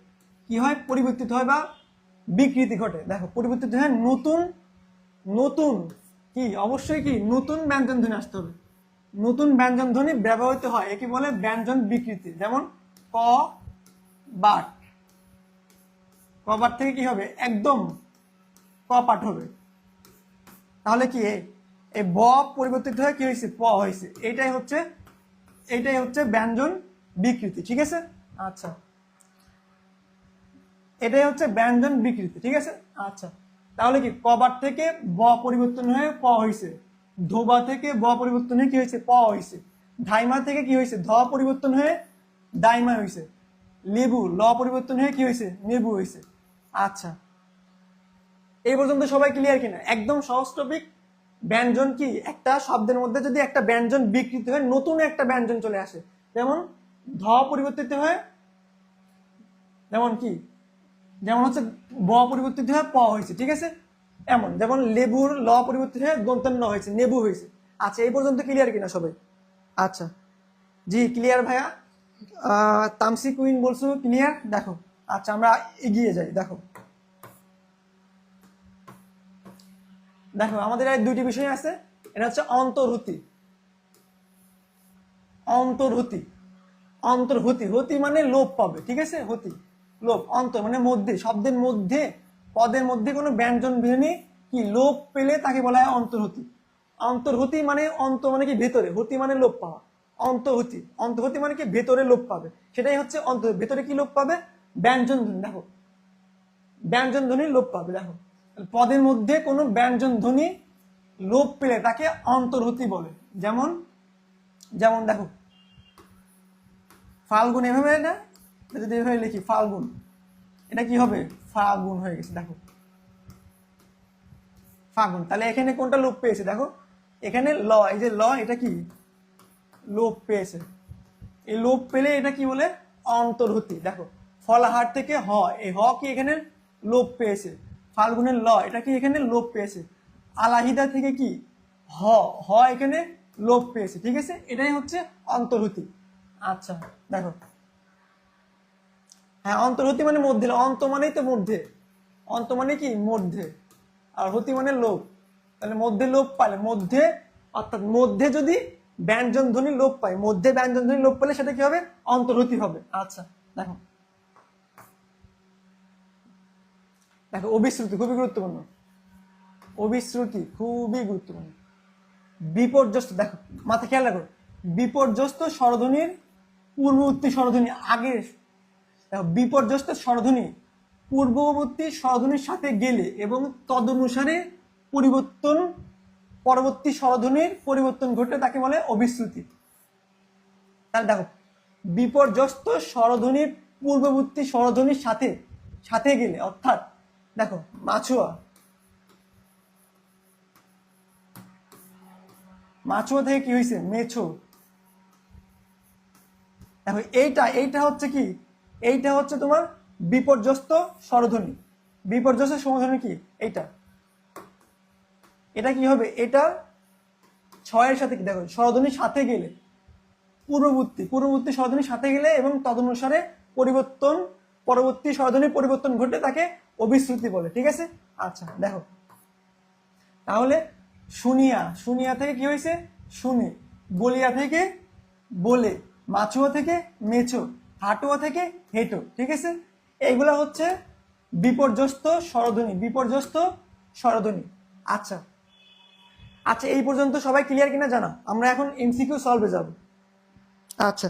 কি হয় পরিবর্তিত হয় বা বিকৃতি ঘটে। দেখো পরিবর্তিত হয় নতুন, নতুন কি অবশ্যই কি নতুন ব্যঞ্জন ধ্বনি আসতে হবে, নতুন ব্যঞ্জন ধ্বনি ব্যবহৃত হয়, একে বলে ব্যঞ্জন বিকৃতি। যেমন ক বাট, ক বাট থেকে কি হবে একদম ক পাঠ হবে, তাহলে কি এই ব পরিবর্তিত হয়ে কি হয়েছে প হয়েছে, এইটাই হচ্ছে ব্যঞ্জন বিকৃতি, ঠিক আছে। আচ্ছা এটাই হচ্ছে ব্যঞ্জন বিকৃতি, ঠিক আছে। আচ্ছা তাহলে কি কবার থেকে ব পরিবর্তন হয়ে প হয়েছে, ধোবা থেকে ব পরিবর্তন হয়ে কি হয়েছে প হয়েছে, ধাইমা থেকে কি হয়েছে ধ পরিবর্তন হয়ে দাইমা হয়েছে, লেবু ল পরিবর্তন হয়ে কি হয়েছে নেবু হয়েছে। আচ্ছা এই পর্যন্ত সবাই ক্লিয়ার কিনা, একদম সহজ টপিক। ব্যঞ্জন কি, একটা শব্দের মধ্যে যদি একটা ব্যঞ্জন বিকৃত হয়ে নতুন একটা ব্যঞ্জন চলে আসে, যেমন ধ পরিবর্তিত হয়ে, যেমন কি যেমন হচ্ছে ব পরিবর্তিত হয়ে প হয়েছে, ঠিক আছে। এমন যেমন লেবুর ল পরিবর্তিত হয়ে দন্তন্য হয়েছে, নেবু হয়েছে। আচ্ছা এই পর্যন্ত ক্লিয়ার কিনা সবাই? আচ্ছা জি ক্লিয়ার ভাইয়া। তামসি কুইন বলছো ক্লিয়ার। দেখো আচ্ছা আমরা এগিয়ে যাই। দেখো দেখো আমাদের আর দুইটি বিষয় আছে, এটা হচ্ছে অন্তর্হুতি। অন্তর্হুতি, অন্তর্হুতি, হতি মানে লোপ পাবে, ঠিক আছে, হতি লোপ, অন্তর মানে মধ্যে, শব্দের মধ্যে পদের মধ্যে কোনো ব্যঞ্জন বিহীন কি লোপ পেলে তাকে বলা হয় অন্তর্হুতি। অন্তর্হুতি মানে অন্ত মানে কি ভেতরে, হতি মানে লোপ পাওয়া, অন্তর্হুতি, অন্তর্হুতি মানে কি ভেতরে লোপ পাবে, সেটাই হচ্ছে অন্তর। ভেতরে কি লোপ পাবে? ব্যঞ্জন ধ্বনি। দেখো ব্যঞ্জন ধ্বনি লোপ পাবে। দেখো পদের মধ্যে কোনো ব্যঞ্জন ধ্বনি লোপ পেলে তাকে অন্তর্হুতি বলে। যেমন যেমন দেখো ফাল্গুন, এভাবে না, যদি এভাবে লিখি ফাল্গুন, এটা কি হবে? ফাগুন হয়ে গেছে। দেখো ফাগুন, তাহলে এখানে কোনটা লোপ পেয়েছে? দেখো এখানে ল, এই যে ল, এটা কি লোপ পেয়েছে। এই লোপ পেলে এটা কি বলে? অন্তর্হুতি। দেখো ফলাহার থেকে হ, এই হ কি এখানে লোপ পেয়েছে। ফাল্গুনের ল, এটা কি এখানে লোপ পেয়েছে। আলাহিদা থেকে কি হ, হ এখানে লোপ পেয়েছে, ঠিক আছে, এটাই হচ্ছে অন্তর্হুতি। আচ্ছা দেখো, হ্যাঁ অন্তর্হুতি মানে মধ্যে, অন্ত মানেই তো মধ্যে, অন্ত মানে কি মধ্যে, আর হতি মানে লোপ। তাহলে মধ্যে লোপ পালে, মধ্যে অর্থাৎ মধ্যে যদি ব্যঞ্জন ধ্বনি লোপ পায়, মধ্যে ব্যঞ্জন ধ্বনি লোপ পেলে সেটা কি হবে? অন্তর্হুতি হবে। আচ্ছা দেখো দেখো অবিশ্রুতি খুবই গুরুত্বপূর্ণ, অবিশ্রুতি খুবই গুরুত্বপূর্ণ। বিপর্যস্ত, দেখো মাথা খেয়াল রাখো, বিপর্যস্ত স্বরধ্বনির পূর্ববর্তী স্বরধ্বনি আগে, দেখো বিপর্যস্ত স্বরধ্বনি পূর্ববর্তী স্বরধ্বনির সাথে গেলে এবং তদনুসারে পরিবর্তন, পরবর্তী স্বরধ্বনির পরিবর্তন ঘটলে তাকে বলে অবিশ্রুতি। তাহলে দেখো বিপর্যস্ত স্বরধ্বনির পূর্ববর্তী স্বরধ্বনির সাথে সাথে গেলে, অর্থাৎ দেখো মাছুয়া, মাছুয়া থেকে কি হয়েছে? মেছো। দেখো এইটা এইটা হচ্ছে কি, এইটা হচ্ছে তোমার বিপর্যস্ত স্বরধ্বনি। বিপর্যস্ত স্বরধ্বনি কি? এইটা, এটা কি হবে? এটা ছয়ের সাথে কি, দেখো স্বরধ্বনির সাথে গেলে, পূর্ববর্তী পূর্ববর্তী স্বরধ্বনির সাথে গেলে এবং তদনুসারে পরিবর্তন, পরবর্তী স্বরধ্বনির পরিবর্তন ঘটলে তাকে অবিশ্রুতি বলে, ঠিক আছে। আচ্ছা দেখো তাহলে শুনিয়া, শুনিয়া থেকে কি হয়েছে? শুনে। বলিয়া থেকে বলে, মাছুয়া থেকে মেছো, হাটুয়া থেকে হেঁটো, ঠিক আছে। এইগুলা হচ্ছে বিপর্যস্ত স্বরধ্বনি, বিপর্যস্ত স্বরধ্বনি। আচ্ছা আচ্ছা এই পর্যন্ত সবাই ক্লিয়ার কিনা জানা? আমরা এখন এমসিকিউ সলভে যাব। আচ্ছা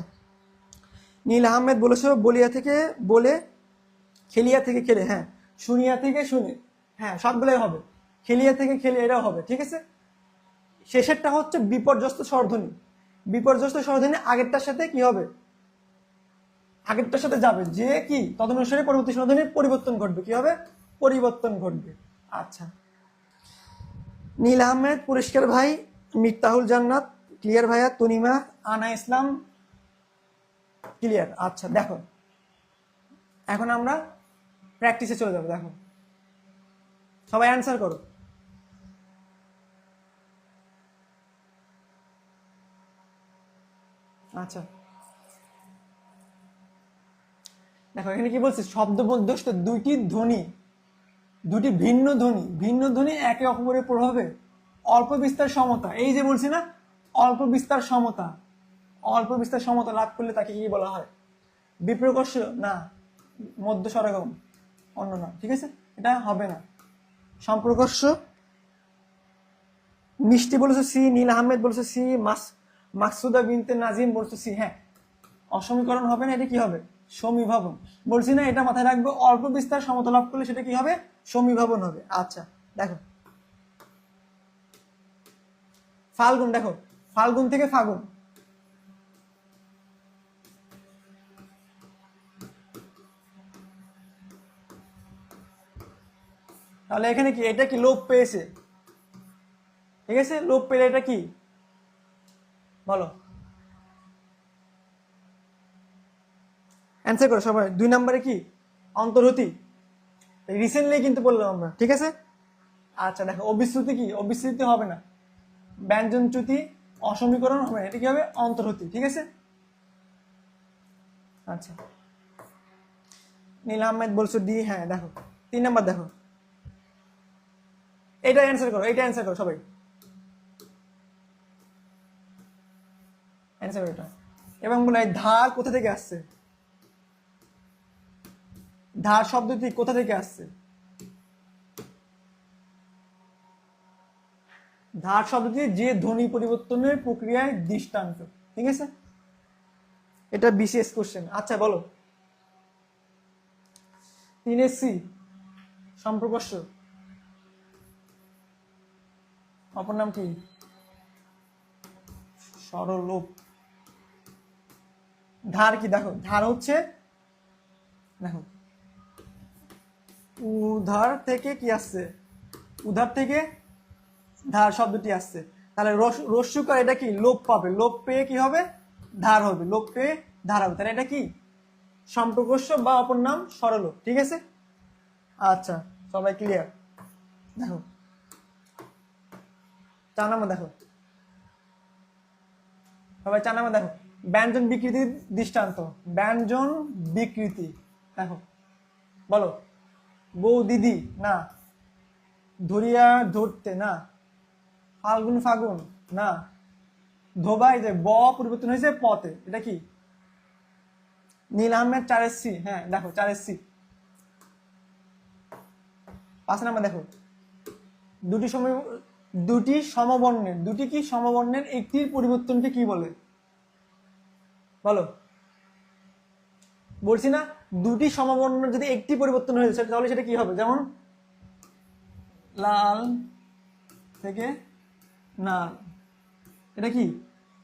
নীল আহমেদ বলেছো বলিয়া থেকে বলে, খেলিয়া থেকে খেলে, হ্যাঁ শুনিয়া থেকে শুনে, হ্যাঁ সবগুলোই হবে, খেলিয়া থেকে খেলে এটাও হবে, ঠিক আছে। শেষেরটা হচ্ছে বিপর্যস্ত স্বরধ্বনি, বিপর্যস্ত স্বরধ্বনি আগেরটার সাথে কি হবে? আগেরটার সাথে যাবে, যে কি তদনুসারে পরবর্তী স্বরধ্বনির পরিবর্তন ঘটবে, কি হবে? পরিবর্তন ঘটবে। আচ্ছা নীল আহমেদ পুরস্কার ভাই, মিফতাহুল জান্নাত ক্লিয়ার ভাইয়া, তনিমা, আনা ইসলাম ক্লিয়ার। আচ্ছা দেখো এখন আমরা প্র্যাকটিসে চলে যাবো। দেখো সবাই অ্যান্সার করো। আচ্ছা দেখো এখানে কি বলছে? শব্দ মধ্যস্থ দুইটি ধ্বনি, দুটি ভিন্ন ধ্বনি, ভিন্ন ধ্বনি একে অপরের প্রভাবে অল্প বিস্তার সমতা, এই যে বলছি না অল্প বিস্তার সমতা, অল্প বিস্তার সমতা লাভ করলে তাকে কি বলা হয়? বিপ্রকর্ষ না, মধ্য স্বরগম, অন্য না, ঠিক আছে, এটা হবে না। সম্প্রকর্ষ, মিষ্টি বলেছে সি, নীল আহমেদ বলেছে সি, মাকসুদা বিনতে নাজিম বলছে সি। হ্যাঁ অসমীকরণ হবে না, এটা কি হবে? সমীভাবন। বলছি না এটা মাথায় রাখবে, অল্প বিস্তার সমতা লাভ করলে সেটা কি হবে? সমীভাবন হবে। আচ্ছা দেখো ফাল্গুন, দেখো ফাল্গুন থেকে ফাগুন, তাহলে এখানে কি এটা কি লোপ পেয়েছে, ঠিক আছে, লোপ পেলে এটা কি বলো? অ্যান্সার করো সবাই। 2 নম্বরে কি? অন্তর্হুতি, রিসেন্টলি কিন্তু বললাম আমরা, ঠিক আছে। আচ্ছা দেখো অবিশ্রুতি কি? অবিশ্রুতি হবে না, ব্যঞ্জনচ্যুতি, অসমীকরণ হবে না, এটা কি হবে? অন্তর্হুতি, ঠিক আছে। আচ্ছা, নীল আহমেদ বলছো ডি। হ্যাঁ দেখো 3 নাম্বার দেখো, এটা অ্যান্সার করো, এটা অ্যান্সার করো সবাই, অ্যান্সার এটা। এবং বলে ধার কোথা থেকে আসছে, ধার শব্দটি কোথা থেকে আসছে, ধার শব্দটি যে ধ্বনি পরিবর্তনের প্রক্রিয়ায় দৃষ্টান্ত। ঠিক আছে, এটা বিশেষ কোশ্চেন। আচ্ছা বলো, 3 সম্পর্কস্য অপর নাম কি? সরলোপ। ধার কি দেখো, ধার হচ্ছে দেখো উধার থেকে কি আসছে, উধার থেকে ধার শব্দটি আসছে। তাহলে রস্যুকার এটা কি লোপ পাবে, লোপ পেয়ে কি হবে ধার হবে, লোপ পেয়ে ধার হবে। তাহলে এটা কি সম্পর্কস্য বা অপর নাম সরলোপ। ঠিক আছে, আচ্ছা সবাই ক্লিয়ার। দেখো 4 নাম্বার দেখো, সবাই 4 নাম্বার দেখো, ব্যঞ্জন বিকৃতির দৃষ্টান্ত। ব্যঞ্জন বিকৃতি দেখো, বলো বউ দিদি না, ধরিয়া ধরতে না, ফাল্গুন ফাগুন না, ধোবাই যে ব পরিবর্তন হয়েছে পথে, এটা কি? নীল আহমেদ 4 হ্যাঁ দেখো 4 5 নাম্বার দেখো, দুটি সমবর্ণের, দুটি কি সমবর্ণের একটির পরিবর্তনকে কি বলে, বলো। বলছি না, দুটি সমবর্ণের যদি একটি পরিবর্তন হয়েছে তাহলে সেটা কি হবে, যেমন লাল থেকে নাল, এটা কি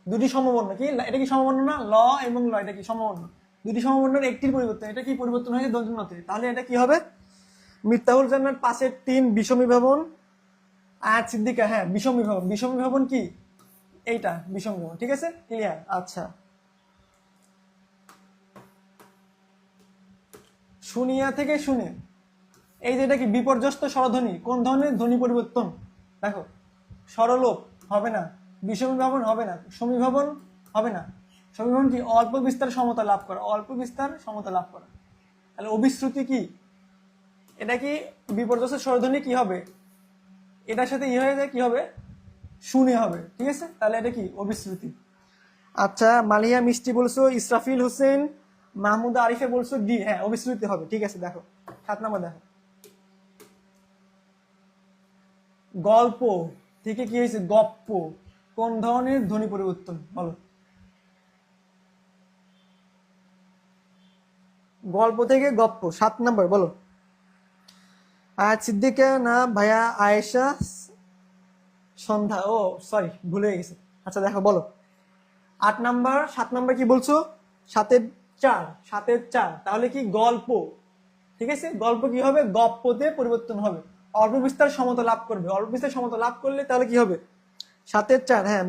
দুটি সমবর্ণ, কি এটা কি সমবর্ণ না, ল এবং ল এটা কি সমবর্ণ, দুটি সমবর্ণের একটির পরিবর্তন, এটা কি পরিবর্তন হয়েছে দন্তন্যতে, তাহলে এটা কি হবে? মিফতাহুল জান্নাত 5-3 বিষমী ভবন। আয়াত সিদ্দিকা হ্যাঁ বিষমী ভবন, বিষমী ভবন কি এইটা বিষমী ভবন। ঠিক আছে ক্লিয়ার। আচ্ছা, শুনিয়া থেকে শুনে, এই যে এটা কি বিপর্যস্ত স্বরধ্বনি, কোন ধরনের ধ্বনি পরিবর্তন? দেখো স্বরলোপ হবে না, বিষমী ভবন হবে না, সমীভবন হবে না। সমীভবন কি অল্প বিস্তার সমতা লাভ করা, অল্প বিস্তার সমতা লাভ করা। তাহলে অবিশ্রুতি কি, এটা কি বিপর্যস্ত স্বরধ্বনি কি হবে, এটার সাথে হয়ে যায় কি হবে, শুনে হবে। ঠিক আছে, তাহলে এটা কি অবিশ্রুতি। আচ্ছা, মালিয়া মিষ্টি বলছো, ইসরাফিল হোসেন, মাহমুদা আরিফে বলছো ডি। হ্যাঁ অবিশ্রুতি হবে। ঠিক আছে, দেখো 7 নম্বর দেখো, গল্প থেকে কি হয়েছে গপ্প, কোন ধরনের ধ্বনি পরিবর্তন, বলো। গল্প থেকে গপ্প 7 নম্বর বলো। আয়াত সিদ্দিকা না ভাইয়া আয়েশা সন্ধ্যা, ও সরি ভুলে গেছে। আচ্ছা দেখো বলো 8 নাম্বার, 7 নাম্বার কি বলছো, 7-4, তাহলে কি গল্প। ঠিক আছে, গল্প কি হবে গপ্পতে পরিবর্তন হবে, অল্প বিস্তার সমতা লাভ করবে, অল্প বিস্তার সমতা লাভ করলে তাহলে কি হবে 7-4। হ্যাঁ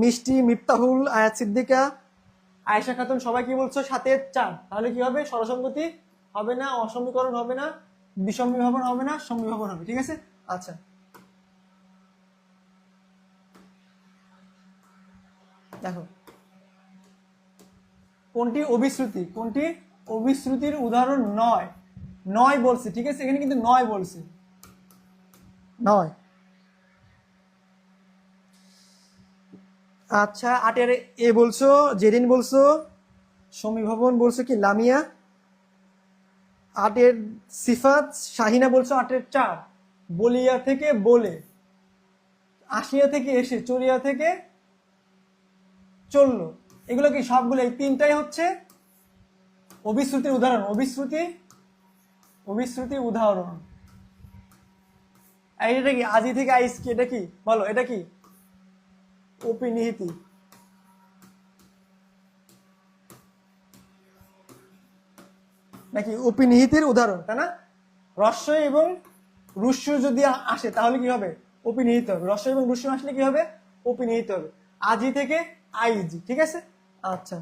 মিষ্টি, মিফতাহুল, আয়াত সিদ্দিকা, আয়েশা খাতুন সবাই কি বলছো 7-4, তাহলে কি হবে স্বরসঙ্গতি হবে না, অসমীকরণ হবে না, বিষমী ভবন হবে না, সমী ভবন হবে। ঠিক আছে, আচ্ছা দেখো কোনটি অবিশ্রুতি, কোনটি অবিশ্রুতির উদাহরণ নয়, নয় বলছে। ঠিক আছে, এখানে কিন্তু নয় বলছে, নয়। আচ্ছা 8 এ বলছো জেরিন বলছো, সমীভবন বলছো কি লামিয়া। 8 সিফাত শাহিনা বলছো 8-4, বলিয়া থেকে বলে, আসিয়া থেকে এসে, চলিয়া থেকে চললো, এগুলো কি সবগুলো এই 3টাই হচ্ছে অবিশ্রুতির উদাহরণ, অবিশ্রুতির উদাহরণ। এটা কি আজি থেকে আইস কি, এটা কি বলো, এটা কি অপিনিহিতি, নাকি অপিনিহিতির উদাহরণ, তাই না? রস্য এবং রুস্য যদি আসে তাহলে কি হবে অপিনিহিত হবে, রস্য এবং রুস্য আসলে কি হবে অপিনিহিত হবে। আজি থেকে আইজি। ঠিক আছে, আচ্ছা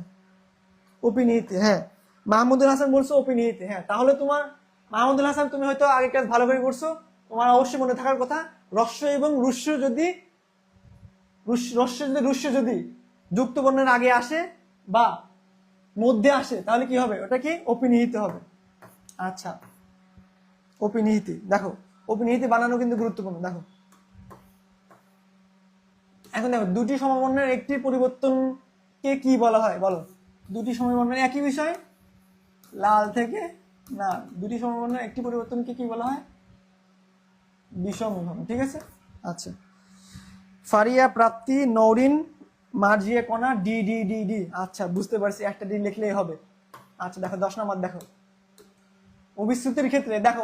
অপিনিহিতি। হ্যাঁ মাহমুদুল হাসান বলছো অপিনিহিতি। হ্যাঁ তাহলে তোমার মাহমুদুল হাসান তুমি হয়তো আগের ক্লাস ভালো করে করছো, তোমার অবশ্যই মনে থাকার কথা রস্য এবং রুস্য যদি রস্য যদি যুক্ত বর্ণের আগে আসে বা মধ্যে আসে তাহলে কি হবে, ওটা কি অপিনিহিত হবে। আচ্ছা, অপিনিহিতি, দেখো অপিনিহিতি বানানো কিন্তু গুরুত্বপূর্ণ। দেখো এখন দেখো দুটি সমবর্ণের একটি পরিবর্তনকে কি বলা হয় বলো। দুটি সমবর্ণের একই বিষয়, লাল থেকে না, দুটি সমবর্ণের একটি পরিবর্তনকে কি বলা হয়, বিষম বিভব। ঠিক আছে। আচ্ছা, ফারিয়া, প্রাপ্তি, নৌরিন, মার্জিয়া, কণা, ডি ডি ডি ডি। আচ্ছা বুঝতে পারছি, একটা ডি লিখলেই হবে। আচ্ছা দেখো 10 নম্বর, দেখো অবিশ্রুতির ক্ষেত্রে, দেখো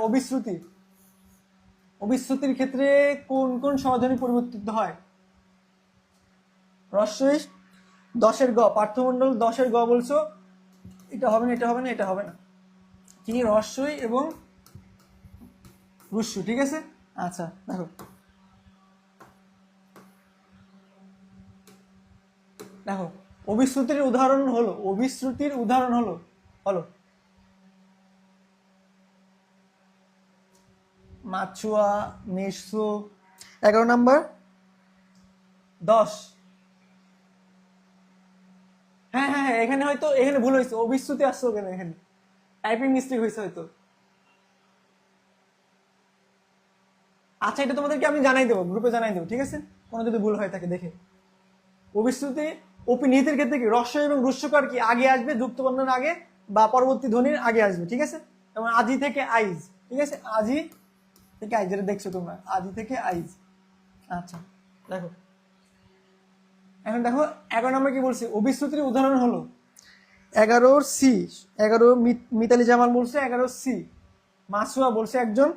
অবিশ্রুতির ক্ষেত্রে কোন কোন স্বরধ্বনি পরিবর্তিত হয়। রস্বই 10-এর গ, পার্থমণ্ডল 10-এর গ বলছো, এটা হবে না, এটা হবে না, এটা হবে না, কি রস্বই এবং রুস্বই। ঠিক আছে। আচ্ছা দেখো, দেখো অবিশ্রুতির উদাহরণ হলো, অবিশ্রুতির উদাহরণ হলো, হলো মাছুয়া, মেসো। 11 নম্বর, 10। হ্যাঁ হ্যাঁ হ্যাঁ, এখানে হয়তো এখানে ভুল হয়েছে, অবিশ্রুতি আসছে ওখানে, এখানে টাইপিং মিস্টেক হয়েছে হয়তো। আচ্ছা এটা তোমাদেরকে আমি জানাই দেবো, গ্রুপে জানাই দেবো, ঠিক আছে, কোনো যদি ভুল হয়ে থাকে দেখে। অবিশ্রুতি অপিনিহিতের ক্ষেত্রে কি রস্বই এবং রুস্বকার কি আগে আসবে, যুক্ত বর্ণের আগে বা পরবর্তী ধ্বনির আগে আসবে। ঠিক আছে, যেমন আজি থেকে আইজ। ঠিক আছে, আজি থেকে আইজ, যেটা দেখছো তোমরা, আজি থেকে আইজ। আচ্ছা দেখো, এখন দেখো 11 নম্বর কি বলছে, অবিশ্রুতির উদাহরণ হলো 11 সি। 11 মিতালি জামাল বলছে 11 সি, মাসুয়া বলছে একজন,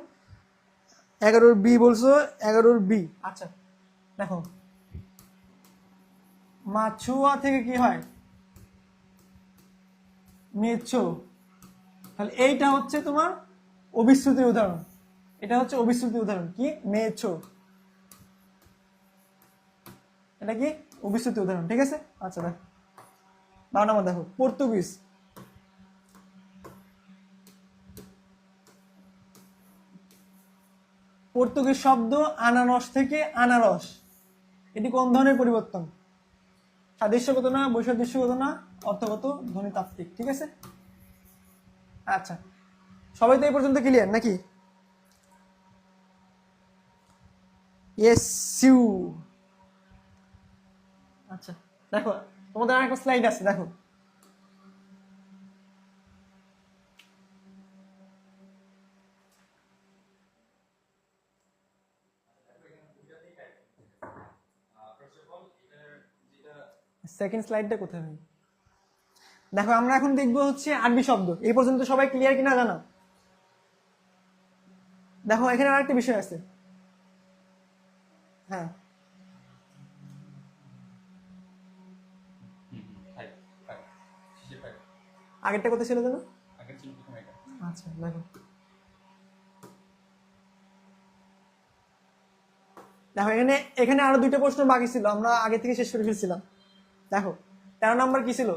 11 বি বলছো, 11 বি। আচ্ছা দেখো, মাছুয়া থেকে কি হয়, মেছো। তাহলে এইটা হচ্ছে তোমার অবিশ্রুতির উদাহরণ, এটা হচ্ছে অবিশ্রুতির উদাহরণ, কি মেছো, এটা কি অবিশ্রুতি উদাহরণ। ঠিক আছে। আচ্ছা দেখো 12 নম্বর, দেখো পর্তুগিজ। পর্তুগিজ শব্দ আনারস থেকে আনারস, এটি কোন ধরনের পরিবর্তন, সাদৃশ্যগত না, বৈসাদৃশ্যগত না, অর্থগত, ধ্বনিতাত্ত্বিক। ঠিক আছে। আচ্ছা সবাই তো এই পর্যন্ত ক্লিয়ার নাকি? Yes you. আচ্ছা দেখো, তোমাদের আরেকটা স্লাইড আছে, দেখো সেকেন্ড স্লাইডটা কোথায় ভাই? দেখো আমরা এখন দেখবো হচ্ছে আরবি শব্দ। এই পর্যন্ত সবাই ক্লিয়ার কিনা জানো? দেখো এখানে আরেকটা বিষয় আছে। হ্যাঁ আগেরটা কোথায় ছিল জানো? আচ্ছা দেখো, দেখো এখানে এখানে আরো 2টা প্রশ্ন বাকি ছিল, আমরা আগে থেকে শেষ করে ফেলছিলাম। দেখো 13 নম্বর কি ছিল,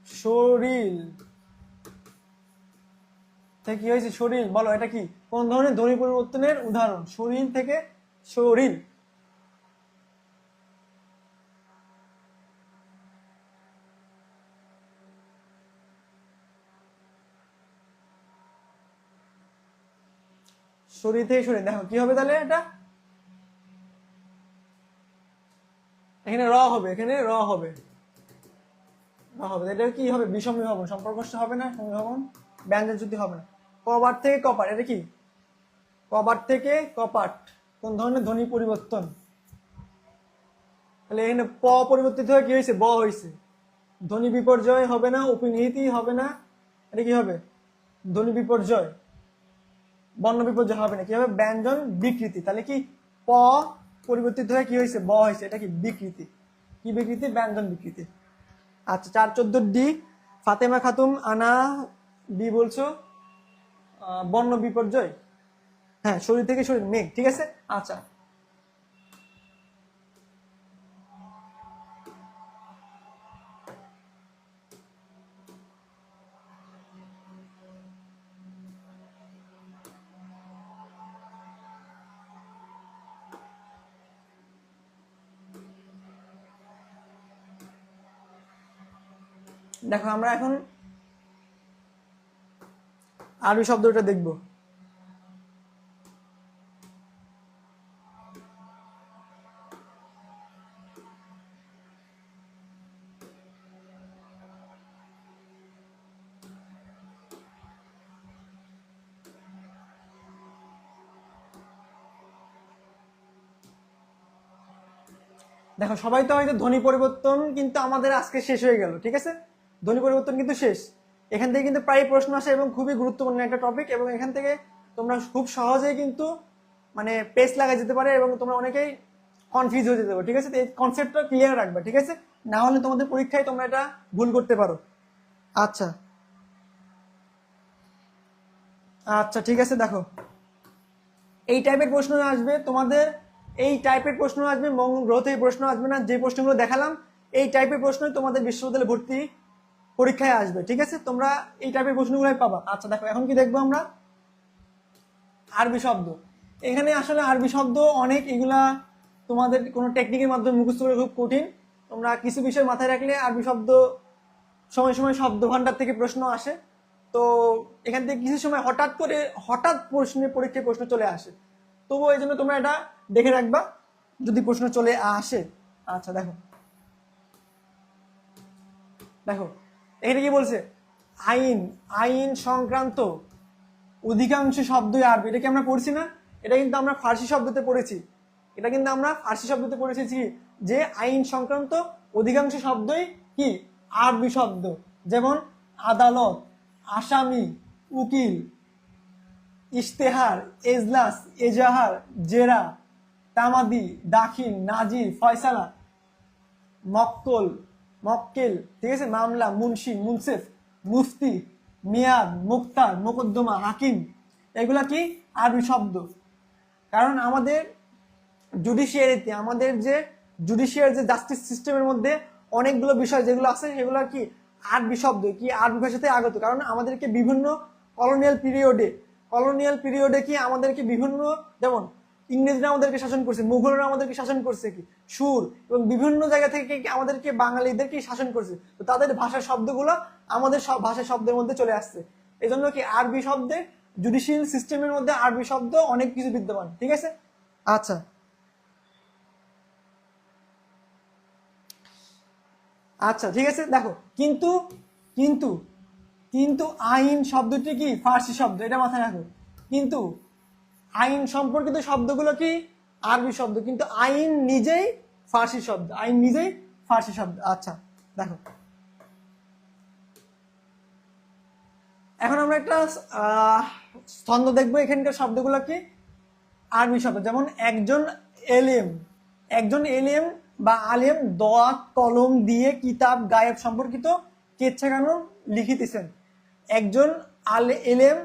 শরীর থেকে কি হয়েছে, শরীর বলো এটা কি, কোন ধরনের ধ্বনি পরিবর্তনের উদাহরণ, শরীর থেকে শরীর। শরীর থেকে শরীর, দেখো কি হবে তাহলে, এটা এখানে র হবে, এখানে র হবে, র হবে, এটা কি হবে, বিষম বিভবন, সম্পর্ক হবে না, সমীভবন, ব্যঞ্জন চ্যুতি হবে না। কবার থেকে কপাট, এটা কি, কবার থেকে কপাট, কোন ধরনের ধ্বনি পরিবর্তন, তাহলে এখানে প পরিবর্তিত হয়ে কি হয়েছে, ব হয়েছে, ধ্বনি বিপর্যয় হবে না, উপনিহিতি হবে না, এটা কি হবে, ধ্বনি বিপর্যয়, বর্ণ বিপর্যয় হবে না, কি হবে, ব্যঞ্জন বিকৃতি। তাহলে কি প পরিবর্তিত হয়ে কি হয়েছে, ব হয়েছে, এটা কি বিকৃতি, কি বিকৃতি, ব্যঞ্জন বিকৃতি। আচ্ছা 4-14 ডি, ফাতেমা খাতুন, আনা বি বলছো, বর্ণ বিপর্যয়, হ্যাঁ শরীর থেকে শরীর, মেঘ। ঠিক আছে। আচ্ছা দেখো আমরা এখন আরবি শব্দটা দেখব। দেখো সবাই তো হয়তো ধ্বনি পরিবর্তন কিন্তু আমাদের আজকে শেষ হয়ে গেল, ঠিক আছে? ধ্বনি পরিবর্তন কিন্তু শেষ। এখান থেকে কিন্তু প্রায় প্রশ্ন আসে এবং খুবই গুরুত্বপূর্ণ একটা টপিক, এবং এখান থেকে তোমরা খুব সহজেই কিন্তু মানে পেস লাগা যেতে পারে এবং তোমরা অনেকেই কনফিউজ হয়ে যেতে পারো, ঠিক আছে? তো এই কনসেপ্টটা ক্লিয়ার রাখবে, ঠিক আছে? না হলে তোমাদের পরীক্ষায় তোমরা এটা ভুল করতে পারো। আচ্ছা আচ্ছা ঠিক আছে। দেখো এই টাইপের প্রশ্ন আসবে তোমাদের, এই টাইপের প্রশ্ন আসবে, মঙ্গল গ্রহ থেকে প্রশ্ন আসবে না। যে প্রশ্নগুলো দেখালাম এই টাইপের প্রশ্নই তোমাদের বিশ্ববিদ্যালয়ে ভর্তি পরীক্ষায় আসবে, ঠিক আছে? তোমরা এই টাইপের প্রশ্নগুলোই পাবা। আচ্ছা দেখো এখন কি দেখবো আমরা? আরবি শব্দ। এখানে আসলে আরবি শব্দ অনেক, এগুলা তোমাদের কোনো টেকনিকের মাধ্যমে মুখস্থ করা খুব কঠিন। তোমরা কিছু বিষয় মাথায় রাখলে আরবি শব্দ সময় সময় শব্দ ভান্ডার থেকে প্রশ্ন আসে। তো এখান থেকে কিছু সময় হঠাৎ পরীক্ষায় প্রশ্ন চলে আসে। তবুও এই জন্য তোমরা এটা দেখে রাখবা যদি প্রশ্ন চলে আসে। আচ্ছা দেখো দেখো এখানে কি বলছে? আইন, আইন সংক্রান্ত অধিকাংশ শব্দই আরবি। এটা কি আমরা পড়ছি না? এটা কিন্তু আমরা ফার্সি শব্দতে পড়েছি। এটা কিন্তু আমরা ফার্সি শব্দতে পড়েছি যে আইন সংক্রান্ত অধিকাংশ শব্দই কি আরবি শব্দ। যেমন আদালত, আসামি, উকিল, ইশতেহার, এজলাস, এজাহার, জেরা, তামাদি, দাখিল, নাজির, ফয়সালা, মক্কেল, ঠিক আছে, মামলা, মুন্সি, মুনসিফ, মুফতি, মিয়াদ, মুক্তার, মোকদ্দমা, হাকিম, এগুলা কি আরবি শব্দ। কারণ আমাদের জুডিশিয়ারিতে, আমাদের যে জুডিশিয়ার যে জাস্টিস সিস্টেমের মধ্যে অনেকগুলো বিষয় যেগুলো আছে সেগুলো কি আরবি শব্দ, কি আরবি ভাষাতে আগত। কারণ আমাদেরকে বিভিন্ন কলোনিয়াল পিরিয়ডে কি আমাদেরকে বিভিন্ন, যেমন ইংরেজরা আমাদেরকে শাসন করছে, মুঘলরা আমাদেরকে শাসন করছে কি সুর, এবং বিভিন্ন জায়গা থেকে আমাদেরকে বাঙালিদেরকে শাসন করছে। তো তাদের ভাষার শব্দগুলো আমাদের সব ভাষার শব্দের মধ্যে চলে আসছে। এই জন্য কি আরবি শব্দে জুডিশিয়াল সিস্টেমের মধ্যে আরবি শব্দ অনেক কিছু বিদ্যমান, ঠিক আছে? আচ্ছা আচ্ছা ঠিক আছে। দেখো কিন্তু কিন্তু কিন্তু আইন শব্দটি কি ফার্সি শব্দ, এটা মাথায় রাখো। কিন্তু আইন সম্পর্কিত শব্দগুলো কি আরবি শব্দ, কিন্তু আইন নিজেই ফার্সি শব্দ, আইন নিজেই ফার্সি শব্দ। আচ্ছা দেখো এখন আমরা একটা ছন্দ দেখবো। এখানকার শব্দগুলো কি আরবি শব্দ। যেমন একজন এলেম বা আলেম দোয়াত কলম দিয়ে কিতাব গায়েব সম্পর্কিত কেচ্ছা কানুন লিখিতেছেন। একজন এলেম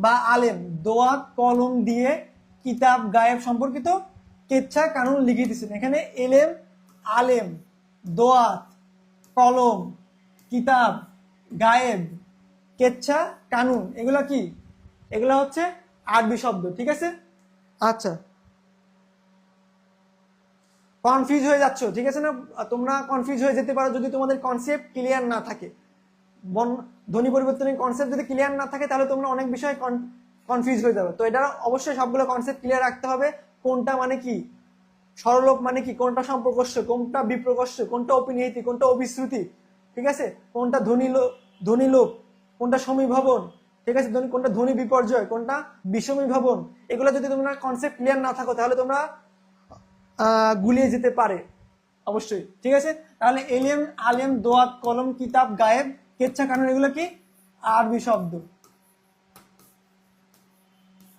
বা আলেম দোয়াত কলম দিয়ে কিতাব গায়েব সম্পর্কিত কেচ্ছা কানুন লিখিতেছেন। এখানে এলেম, আলেম, দোয়াত, কলম, কিতাব, গায়েব, কেচ্ছা, কানুন, এগুলা কি? এগুলা হচ্ছে আরবি শব্দ, ঠিক আছে? আচ্ছা কনফিউজ হয়ে যাচ্ছ, ঠিক আছে না? তোমরা কনফিউজ হয়ে যেতে পারো যদি তোমাদের কনসেপ্ট ক্লিয়ার না থাকে। ধ্বনি পরিবর্তনের কনসেপ্ট যদি ক্লিয়ার না থাকে তাহলে তোমরা অনেক বিষয়ে কনফিউজ হয়ে যাবে। তো এটা অবশ্যই সবগুলো কনসেপ্ট ক্লিয়ার রাখতে হবে। কোনটা মানে কি, সরলোপ মানে কি, কোনটা সম্প্রকর্ষ, কোনটা বিপ্রকর্ষ, কোনটা অপিনিহিতি, কোনটা অভিশ্রুতি, ঠিক আছে? কোনটা ধ্বনি লোপ, কোনটা সমীভবন, ঠিক আছে? কোনটা ধ্বনি বিপর্যয়, কোনটা বিষমীভবন, এগুলো যদি তোমরা কনসেপ্ট ক্লিয়ার না থাকো তাহলে তোমরা গুলিয়ে যেতে পারে অবশ্যই, ঠিক আছে? তাহলে এলেম, আলেম, দোয়াত, কলম, কিতাব, গায়েব, কেচ্ছা, কানুন, এগুলো কি আরবি শব্দ।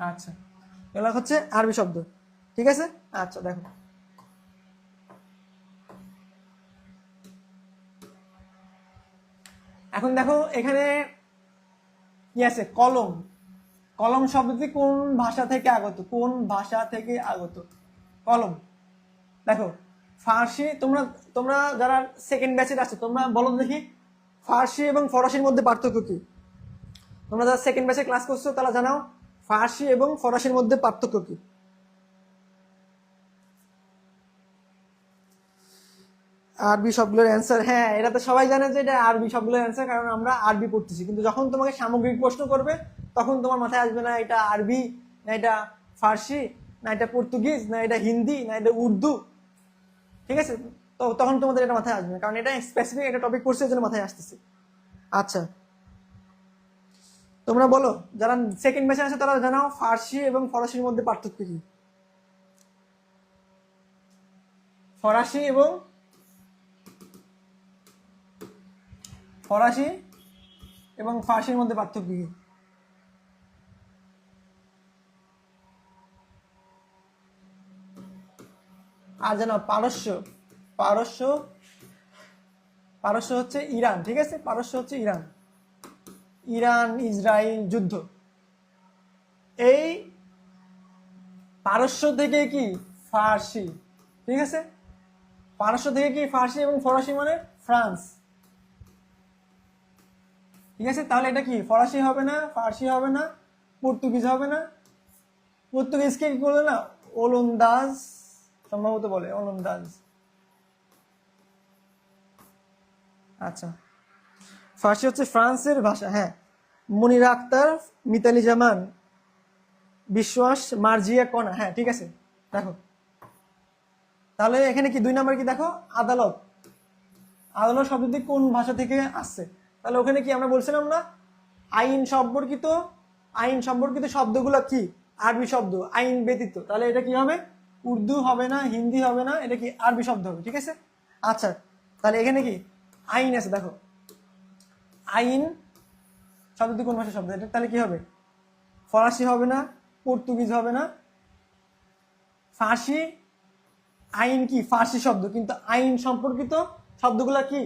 আচ্ছা এগুলো হচ্ছে আরবি শব্দ, ঠিক আছে? আচ্ছা দেখো এখন দেখো এখানে কি আছে? কলম। কলম শব্দটি কোন ভাষা থেকে আগত? কোন ভাষা থেকে আগত কলম? দেখো ফার্সি, তোমরা তোমরা যারা সেকেন্ড ব্যাচের আছো তোমরা বলো দেখি ফার্সি এবং ফরাসির মধ্যে পার্থক্য কি? তোমরা যারা সেকেন্ড ব্যাচে ক্লাস করছো তারা জানাও ফার্সি এবং ফরাসির মধ্যে পার্থক্য কি? আরবি সবগুলোর অ্যান্সার, হ্যাঁ এটা তো সবাই জানে যে এটা আরবি সবগুলোর অ্যান্সার, কারণ আমরা আরবি পড়তেছি। কিন্তু যখন তোমাকে সামগ্রিক প্রশ্ন করবে তখন তোমার মাথায় আসবে না এটা আরবি, না এটা ফার্সি, না এটা পর্তুগিজ, না এটা হিন্দি, না এটা উর্দু। ঠিক আছে, তো তখন তোমাদের এটা মাথায় আসবে, কারণ এটা স্পেসিফিক একটা টপিক পড়ছে, এর জন্য মাথায় আসতেছে। আচ্ছা, তোমরা বলো যারা সেকেন্ড ব্যাচে আছে তারা জানাও ফার্সি এবং ফরাসির মধ্যে পার্থক্য কি। ফরাসি এবং ফার্সির মধ্যে পার্থক্য কি? আর জানো পারস্য, পারস্য পারস্য হচ্ছে ইরান। ঠিক আছে, পারস্য হচ্ছে ইরান, ইরান ইসরায়েল যুদ্ধ। এই পারস্য থেকে কি ফার্সি, ঠিক আছে, পারস্য থেকে কি ফার্সি এবং ফরাসি মানে ফ্রান্স। ঠিক আছে, তাহলে এটা কি ফরাসি হবে না, ফার্সি হবে না, পর্তুগিজ হবে না। পর্তুগিজকে কি বলে না, ওলন্দাজ সম্ভবত বলে, ওলন্দাজ। আচ্ছা, ফার্সি হচ্ছে ফ্রান্সের ভাষা। হ্যাঁ, মনিরা আক্তার, মিতালি জামান, বিশ্বাস, মার্জিয়া কণা। হ্যাঁ ঠিক আছে, দেখো তাহলে এখানে কি 2 নাম্বার কি দেখো, আদালত। আদালত শব্দটি কোন ভাষা থেকে আসছে? তাহলে ওখানে কি আমরা বলছিলাম না, আইন সম্পর্কিত শব্দগুলো কি আরবি শব্দ, আইন ব্যতীত। তাহলে এটা কি হবে, উর্দু হবে না, হিন্দি হবে না, এটা কি আরবি শব্দ হবে। ঠিক আছে, আচ্ছা তাহলে এখানে কি আইন আছে, দেখো আইন শব্দটি কোন ভাষার শব্দ, এটা তাহলে কি হবে, ফরাসি হবে না, পর্তুগিজ হবে না, ফার্সি। আইন কি ফার্সি শব্দ, কিন্তু আইন সম্পর্কিত শব্দগুলা কি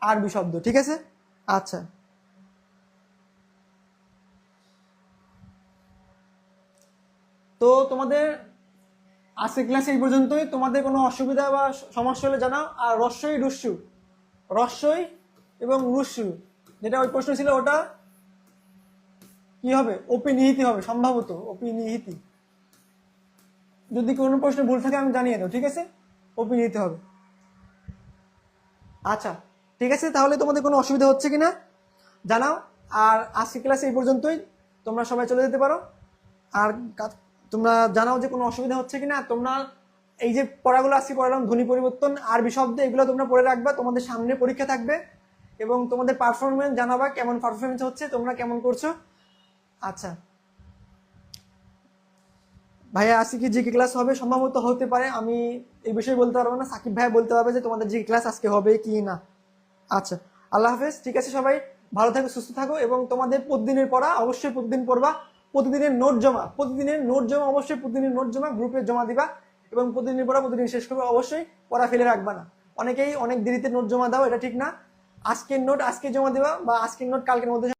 আরবি শব্দ। ঠিক আছে, আচ্ছা তো তোমাদের আজকে ক্লাস এই পর্যন্তই। তোমাদের কোনো অসুবিধা বা সমস্যা হলে জানাও। আর রস্যই এবং রুস্যু, যেটা ওই প্রশ্ন ছিল ওটা কি হবে, অপিনিহিতি হবে সম্ভবত, অপিনিহিতি। যদি কোনো প্রশ্ন ভুল থাকে আমি জানিয়ে দেবো। ঠিক আছে, অপিনিহিতি হবে। আচ্ছা ঠিক আছে, তাহলে তোমাদের কোনো অসুবিধা হচ্ছে কিনা জানাও। আর আজকে ক্লাস এই পর্যন্তই, তোমরা সবাই চলে যেতে পারো। আর তোমরা জানাও যে কোনো অসুবিধা হচ্ছে কিনা। তোমরা এই যে পড়াগুলো আজকে পড়ালাম, ধ্বনি পরিবর্তন, আরবি শব্দ, এগুলো তোমরা পড়ে রাখবা, তোমাদের সামনে পরীক্ষা থাকবে, এবং তোমাদের পারফরমেন্স জানাবা, কেমন পারফরমেন্স হচ্ছে, তোমরা কেমন করছো। আচ্ছা ভাইয়া আজকে কি জিকে ক্লাস হবে? সম্ভবত হতে পারে, আমি এই বিষয়ে বলতে পারবো না, সাকিব ভাইয়া বলতে পারবে যে তোমাদের জিকে ক্লাস আজকে হবে কি না। আচ্ছা, আল্লাহ হাফেজ। ঠিক আছে, সবাই ভালো থাকো, সুস্থ থাকো, এবং তোমাদের প্রতিদিনের পড়া অবশ্যই প্রতিদিন পড়বা। প্রতিদিনের নোট জমা অবশ্যই প্রতিদিনের নোট জমা গ্রুপে জমা দিবা, এবং প্রতিদিনের পড়া প্রতিদিন শেষ করবে। অবশ্যই পড়া ফেলে রাখবা না। অনেকেই অনেক দেরিতে নোট জমা দাও, এটা ঠিক না। আজকের নোট আজকে জমা দিবা, বা আজকের নোট কালকের মধ্যে